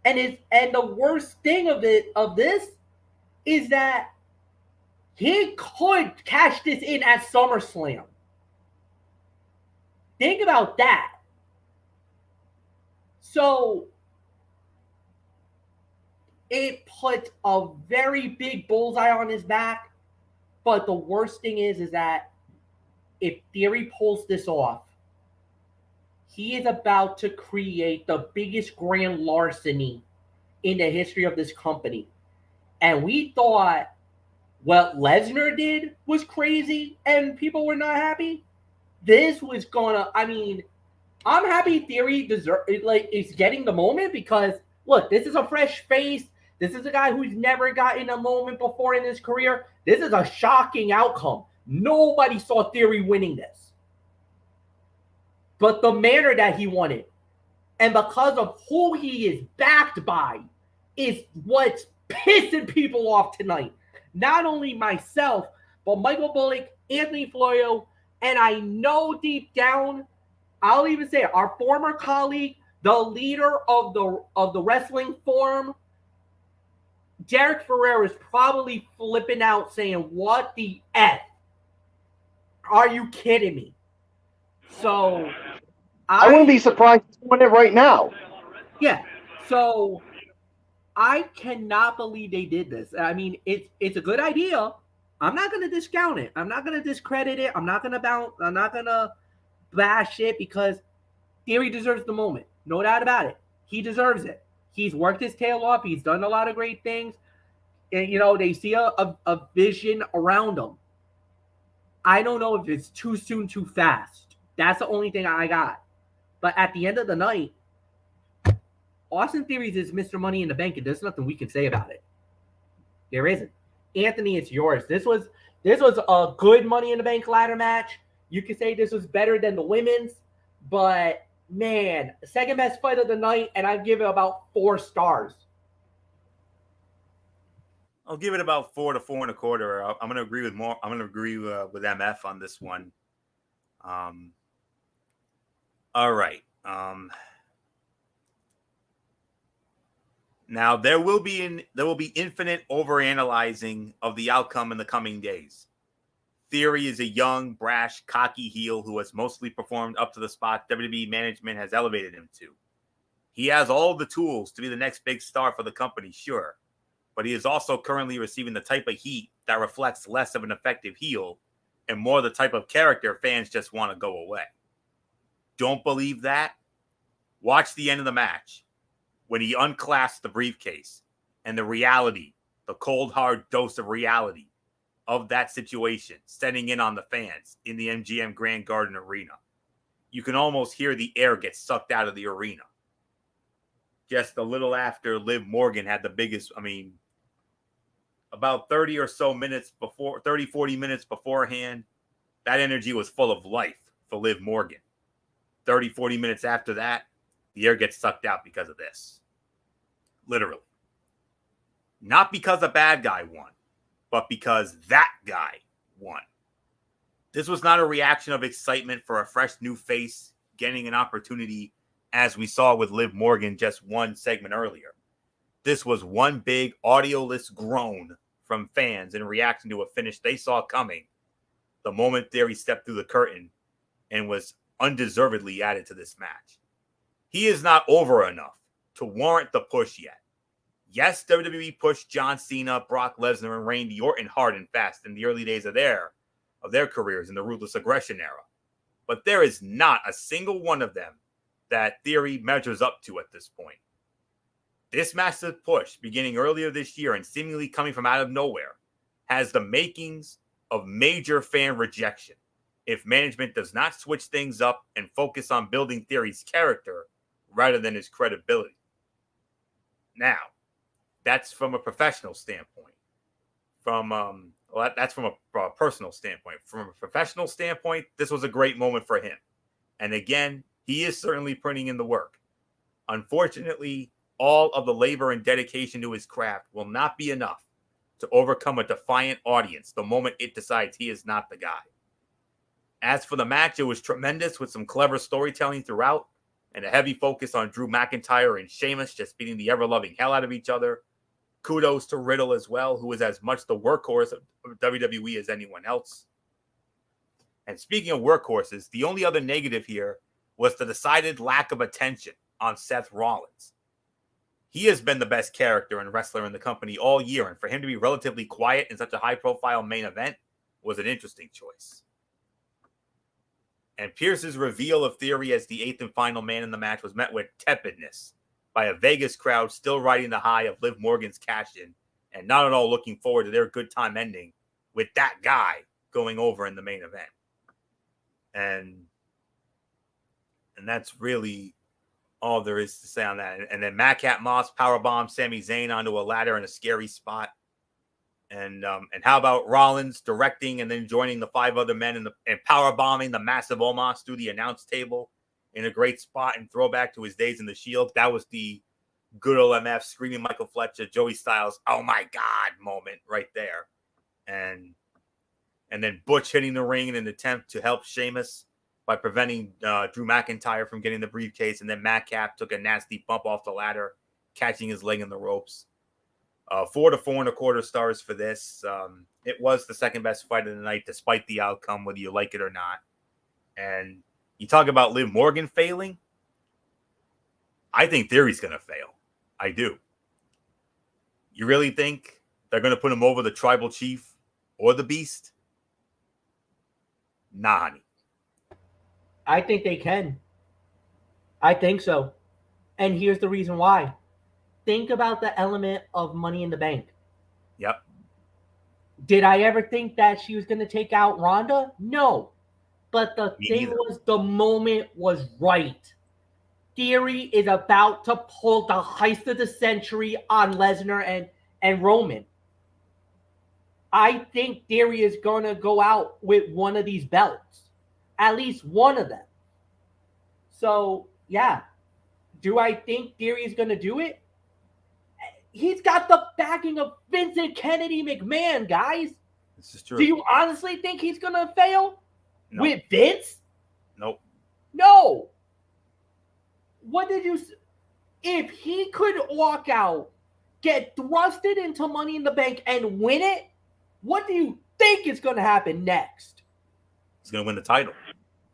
And the worst thing of this is that he could cash this in at SummerSlam. Think about that. So it puts a very big bullseye on his back. But the worst thing is that if Theory pulls this off, he is about to create the biggest grand larceny in the history of this company. And we thought What Lesnar did was crazy and people were not happy. This was gonna, I mean, I'm happy Theory is getting the moment because look, this is a fresh face. This is a guy who's never gotten a moment before in his career. This is a shocking outcome. Nobody saw Theory winning this. But the manner that he won it, and because of who he is backed by, is what's pissing people off tonight. Not only myself, but Michael Bullock, Anthony Florio, and I know deep down, I'll even say it, our former colleague, the leader of the wrestling forum, Derek Ferrer, is probably flipping out saying, what the F? Are you kidding me? So I wouldn't be surprised to win it right now. Yeah. So I cannot believe they did this. I mean, it's a good idea. I'm not going to discount it. I'm not going to discredit it. I'm not going to bash it because Theory deserves the moment. No doubt about it. He deserves it. He's worked his tail off. He's done a lot of great things. And, they see a vision around him. I don't know if it's too soon, too fast. That's the only thing I got. But at the end of the night, Austin Theory is Mr. Money in the Bank, and there's nothing we can say about it. There isn't. Anthony, it's yours. This was a good Money in the Bank ladder match. You could say this was better than the women's, but man, second best fight of the night, and I'd give it about 4 stars. I'll give it about 4 to 4.25. I'm going to agree with more. I'm going to agree with MF on this one. All right. Now there will be infinite overanalyzing of the outcome in the coming days. Theory is a young, brash, cocky heel who has mostly performed up to the spot WWE management has elevated him to. He has all the tools to be the next big star for the company, sure, but he is also currently receiving the type of heat that reflects less of an effective heel and more the type of character fans just want to go away. Don't believe that? Watch the end of the match when he unclasped the briefcase and the reality, the cold, hard dose of reality of that situation setting in on the fans in the MGM Grand Garden Arena. You can almost hear the air get sucked out of the arena. Just a little after Liv Morgan had the biggest, about 30 or so minutes before, 30, 40 minutes beforehand, that energy was full of life for Liv Morgan. 30, 40 minutes after that, the air gets sucked out because of this. Literally. Not because a bad guy won, but because that guy won. This was not a reaction of excitement for a fresh new face getting an opportunity as we saw with Liv Morgan just one segment earlier. This was one big audioless groan from fans in reaction to a finish they saw coming the moment Theory stepped through the curtain and was undeservedly added to this match. He is not over enough to warrant the push yet. Yes, WWE pushed John Cena, Brock Lesnar, and Randy Orton hard and fast in the early days of their careers in the Ruthless Aggression era. But there is not a single one of them that Theory measures up to at this point. This massive push, beginning earlier this year and seemingly coming from out of nowhere, has the makings of major fan rejection if management does not switch things up and focus on building Theory's character rather than his credibility. Now, that's from a professional standpoint. That's from a personal standpoint. From a professional standpoint, this was a great moment for him. And again, he is certainly putting in the work. Unfortunately, all of the labor and dedication to his craft will not be enough to overcome a defiant audience the moment it decides he is not the guy. As for the match, it was tremendous with some clever storytelling throughout and a heavy focus on Drew McIntyre and Sheamus just beating the ever-loving hell out of each other. Kudos to Riddle as well, who is as much the workhorse of WWE as anyone else. And speaking of workhorses, the only other negative here was the decided lack of attention on Seth Rollins. He has been the best character and wrestler in the company all year, and for him to be relatively quiet in such a high-profile main event was an interesting choice. And Pierce's reveal of Theory as the 8th and final man in the match was met with tepidness by a Vegas crowd still riding the high of Liv Morgan's cash-in and not at all looking forward to their good time ending with that guy going over in the main event. And that's really all there is to say on that. And then Madcap Moss powerbomb Sami Zayn onto a ladder in a scary spot. And how about Rollins directing and then joining the 5 other men and powerbombing the massive Omos through the announce table in a great spot and throwback to his days in the Shield. That was the good old MF screaming Michael Fletcher, Joey Styles, oh my God moment right there. And then Butch hitting the ring in an attempt to help Sheamus by preventing Drew McIntyre from getting the briefcase. And then Madcap took a nasty bump off the ladder, catching his leg in the ropes. 4 to 4.25 stars for this. It was the second best fight of the night, despite the outcome, whether you like it or not. And you talk about Liv Morgan failing. I think Theory's going to fail. I do. You really think they're going to put him over the Tribal Chief or the Beast? Nah, honey. I think they can. I think so. And here's the reason why. Think about the element of Money in the Bank. Yep. Did I ever think that she was going to take out Ronda? No. But the thing was, the moment was right. Theory is about to pull the heist of the century on Lesnar and Roman. I think Theory is going to go out with one of these belts. At least one of them. So, yeah. Do I think Theory is going to do it? He's got the backing of Vincent Kennedy McMahon, guys. This is true. Do you honestly think he's going to fail? No. With Vince? Nope. No. What did you... If he could walk out, get thrusted into Money in the Bank, and win it, what do you think is going to happen next? He's going to win the title.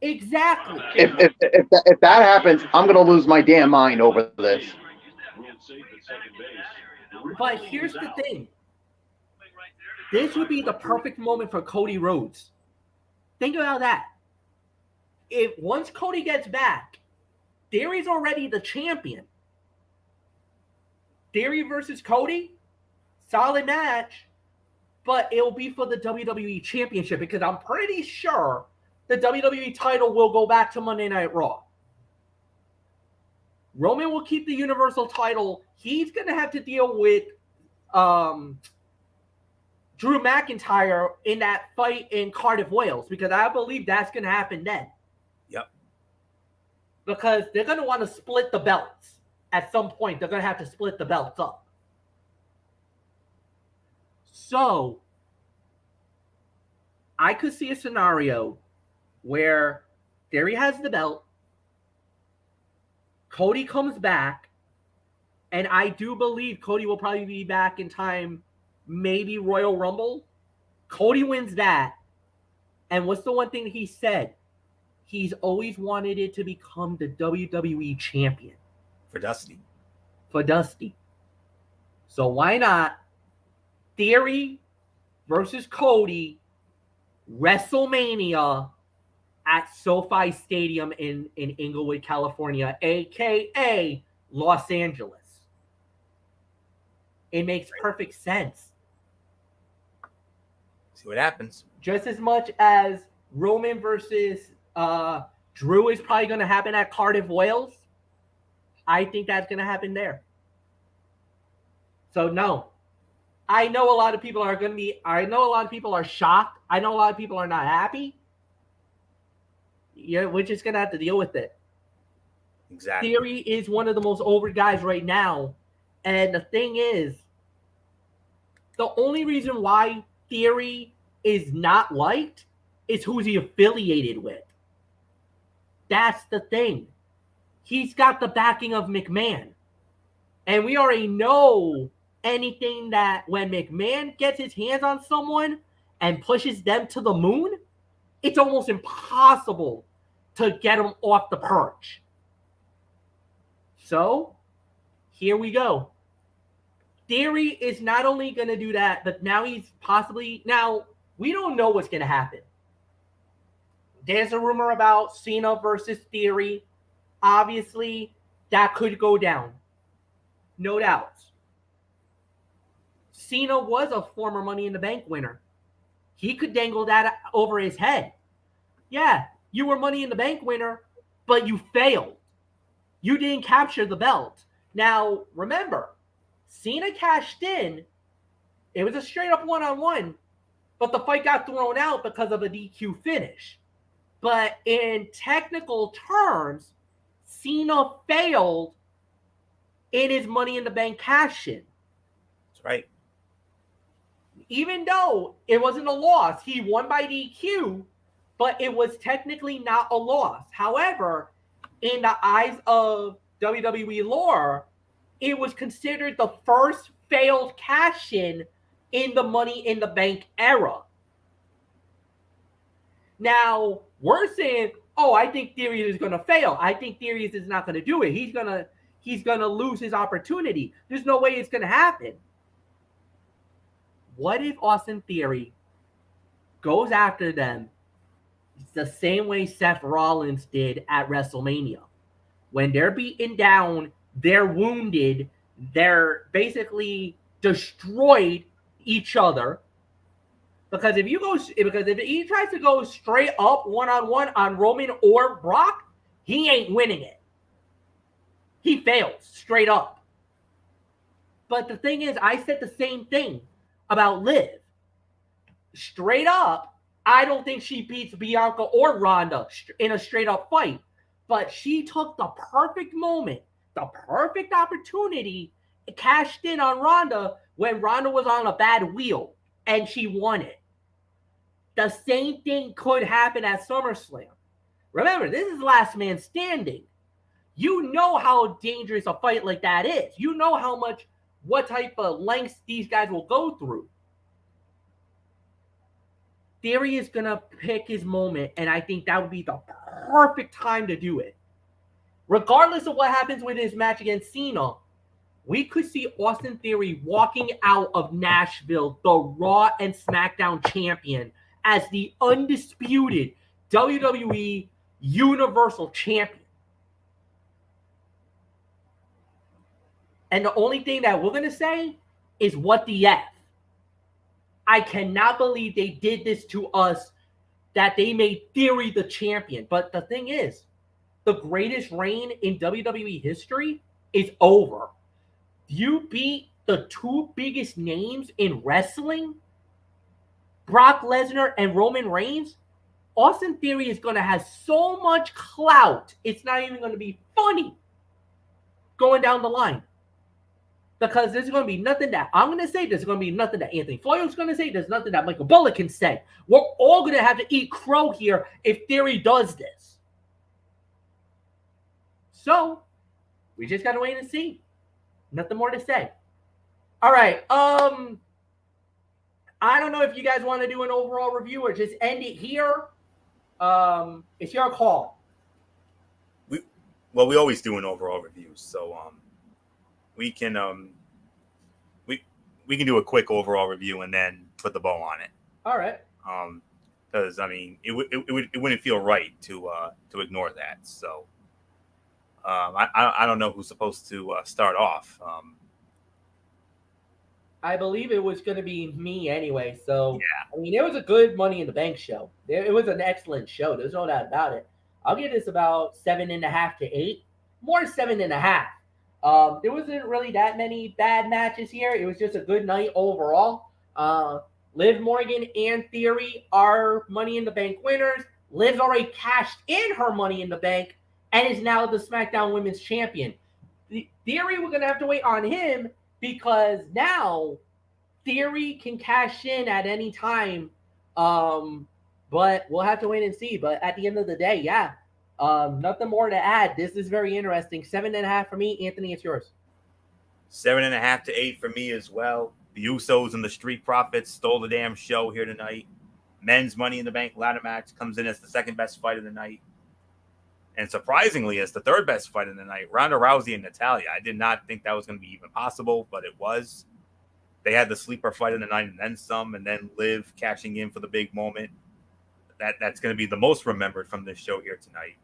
Exactly. If that happens, I'm going to lose my damn mind over this. But here's the thing. This would be the perfect moment for Cody Rhodes. Think about that. If once Cody gets back, Theory's already the champion. Theory versus Cody, solid match, but it'll be for the WWE Championship because I'm pretty sure the WWE title will go back to Monday Night Raw. Roman will keep the Universal title. He's going to have to deal with Drew McIntyre in that fight in Cardiff, Wales, because I believe that's going to happen then. Yep. Because they're going to want to split the belts. At some point, they're going to have to split the belts up. So, I could see a scenario where Theory has the belt, Cody comes back, and I do believe Cody will probably be back in time, maybe Royal Rumble. Cody wins that. And what's the one thing he said? He's always wanted it to become the WWE champion. For Dusty. So why not Theory versus Cody, WrestleMania at SoFi Stadium in Inglewood, California, a.k.a. Los Angeles. It makes perfect sense. See what happens. Just as much as Roman versus Drew is probably going to happen at Cardiff, Wales, I think that's going to happen there. So, no. I know a lot of people are shocked. I know a lot of people are not happy. Yeah, we're just going to have to deal with it. Exactly. Theory is one of the most over guys right now. And the thing is, the only reason why Theory is not liked is who's he affiliated with. That's the thing. He's got the backing of McMahon. And we already know anything that when McMahon gets his hands on someone and pushes them to the moon, it's almost impossible to get them off the perch. So, here we go. Theory is not only going to do that, but now we don't know what's going to happen. There's a rumor about Cena versus Theory. Obviously, that could go down. No doubt. Cena was a former Money in the Bank winner. He could dangle that over his head. Yeah, you were Money in the Bank winner, but you failed. You didn't capture the belt. Now, remember, Cena cashed in. It was a straight up one-on-one, but the fight got thrown out because of a DQ finish. But in technical terms, Cena failed in his Money in the Bank cash in. That's right. Even though it wasn't a loss, he won by DQ, but it was technically not a loss. However, in the eyes of WWE lore, it was considered the first failed cash-in the Money in the Bank era. Now, we're saying, oh, I think Theory is going to fail. I think Theory is not going to do it. He's going to lose his opportunity. There's no way it's going to happen. What if Austin Theory goes after them the same way Seth Rollins did at WrestleMania? When they're beaten down, they're wounded, they're basically destroyed each other. Because if he tries to go straight up one-on-one on Roman or Brock, he ain't winning it. He fails straight up. But the thing is, I said the same thing about Liv. Straight up, I don't think she beats Bianca or Ronda in a straight up fight. But she took the perfect moment, the perfect opportunity, cashed in on Ronda when Ronda was on a bad wheel, and she won it. The same thing could happen at SummerSlam. Remember, this is last man standing. You know how dangerous a fight like that is. You know what type of lengths these guys will go through. Theory is going to pick his moment, and I think that would be the perfect time to do it. Regardless of what happens with his match against Cena, we could see Austin Theory walking out of Nashville, the Raw and SmackDown champion, as the undisputed WWE Universal Champion. And the only thing that we're going to say is, what the F? I cannot believe they did this to us, that they made Theory the champion. But the thing is, the greatest reign in WWE history is over. You beat the two biggest names in wrestling, Brock Lesnar and Roman Reigns. Austin Theory is going to have so much clout, it's not even going to be funny going down the line. Because there's going to be nothing that I'm going to say. There's going to be nothing that Anthony Floyd's going to say. There's nothing that Michael Bullock can say. We're all going to have to eat crow here if Theory does this. So, we just got to wait and see. Nothing more to say. All right. I don't know if you guys want to do an overall review or just end it here. It's your call. We always do an overall review, so we can we can do a quick overall review and then put the bow on it. All right. Because I mean, it wouldn't feel right to ignore that. So I don't know who's supposed to start off. I believe it was going to be me anyway. So, yeah. I mean, it was a good Money in the Bank show. It was an excellent show. There's no doubt about it. I'll give this about 7.5 to 8. More 7.5. There wasn't really that many bad matches here. It was just a good night overall. Liv Morgan and Theory are Money in the Bank winners. Liv's already cashed in her Money in the Bank and is now the SmackDown Women's Champion. Theory, we're going to have to wait on him, because now Theory can cash in at any time. But we'll have to wait and see. But at the end of the day, nothing more to add. This is very interesting. 7.5 for me. Anthony, it's yours. 7.5 to 8 for me as well. The Usos and the Street Profits stole the damn show here tonight. Men's Money in the Bank ladder match comes in as the second best fight of the night. And surprisingly, as the third best fight of the night, Ronda Rousey and Natalya. I did not think that was going to be even possible, but it was. They had the sleeper fight of the night and then some, and then Liv cashing in for the big moment. That's going to be the most remembered from this show here tonight.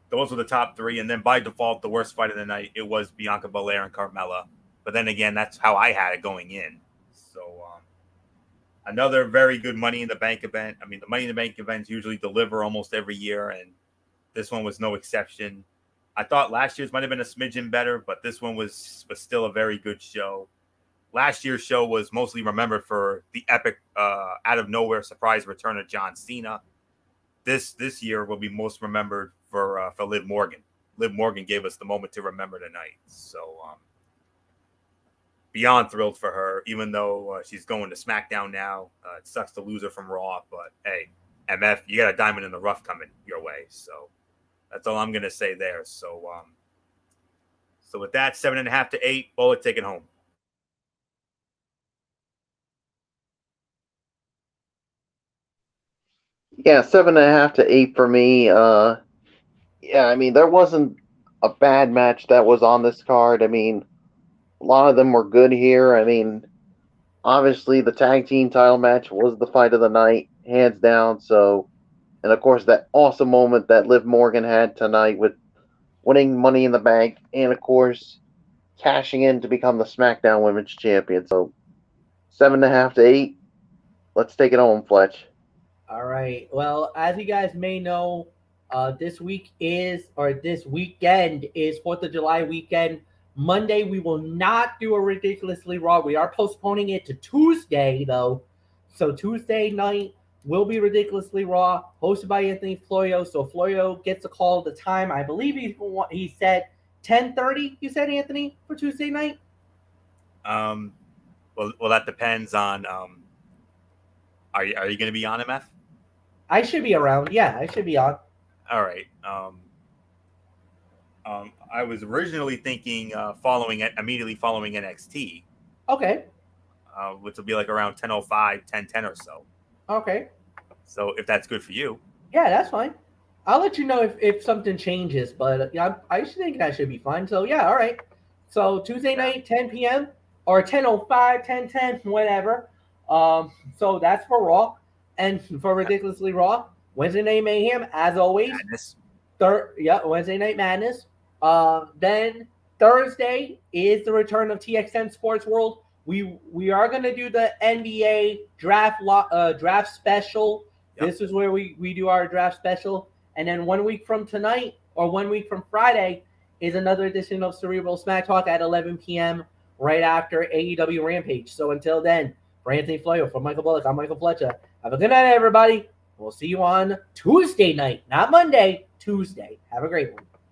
Those were the top three. And then by default, the worst fight of the night, it was Bianca Belair and Carmella. But then again, that's how I had it going in. So another very good Money in the Bank event. I mean, the Money in the Bank events usually deliver almost every year, and this one was no exception. I thought last year's might have been a smidgen better, but this one was still a very good show. Last year's show was mostly remembered for the epic out of nowhere surprise return of John Cena. This year will be most remembered for Liv Morgan. Liv Morgan gave us the moment to remember tonight. So beyond thrilled for her, even though she's going to SmackDown now. It sucks to lose her from Raw, but hey, MF, you got a diamond in the rough coming your way. So that's all I'm gonna say there. So with that, 7.5 to 8, Bullet, take it home. Yeah, 7.5 to 8 for me. Yeah, I mean, there wasn't a bad match that was on this card. I mean, a lot of them were good here. I mean, obviously the tag team title match was the fight of the night, hands down. So, and of course that awesome moment that Liv Morgan had tonight with winning Money in the Bank, and of course cashing in to become the SmackDown Women's Champion. So, 7.5 to 8. Let's take it home, Fletch. All right. Well, as you guys may know, this weekend is 4th of July weekend. Monday, we will not do a Ridiculously Raw. We are postponing it to Tuesday, though. So Tuesday night will be Ridiculously Raw, hosted by Anthony Florio. So Florio gets a call at the time. I believe he said 10:30. You said, Anthony, for Tuesday night? Well, that depends on. Are you going to be on, MF? I should be around. Yeah, I should be on. All right. I was originally thinking immediately following NXT. Okay. Which will be like around 10:05, 10:10 or so. Okay. So if that's good for you. Yeah, that's fine. I'll let you know if something changes, but yeah, I should think that should be fine. So yeah, all right. So Tuesday night, 10 p.m. or 10:05, 10:10, whatever. So that's for Raw, and for Ridiculously Raw, Wednesday Night Mayhem, as always. Madness. Wednesday Night Madness. Then Thursday is the return of TXN Sports World. We are gonna do the NBA draft special. Yep. This is where we do our draft special, and then 1 week from tonight or 1 week from Friday is another edition of Cerebral Smack Talk at 11 p.m. right after AEW Rampage. So until then, for Anthony Florio, for Michael Bullock, I'm Michael Fletcher. Have a good night, everybody. We'll see you on Tuesday night, not Monday, Tuesday. Have a great one.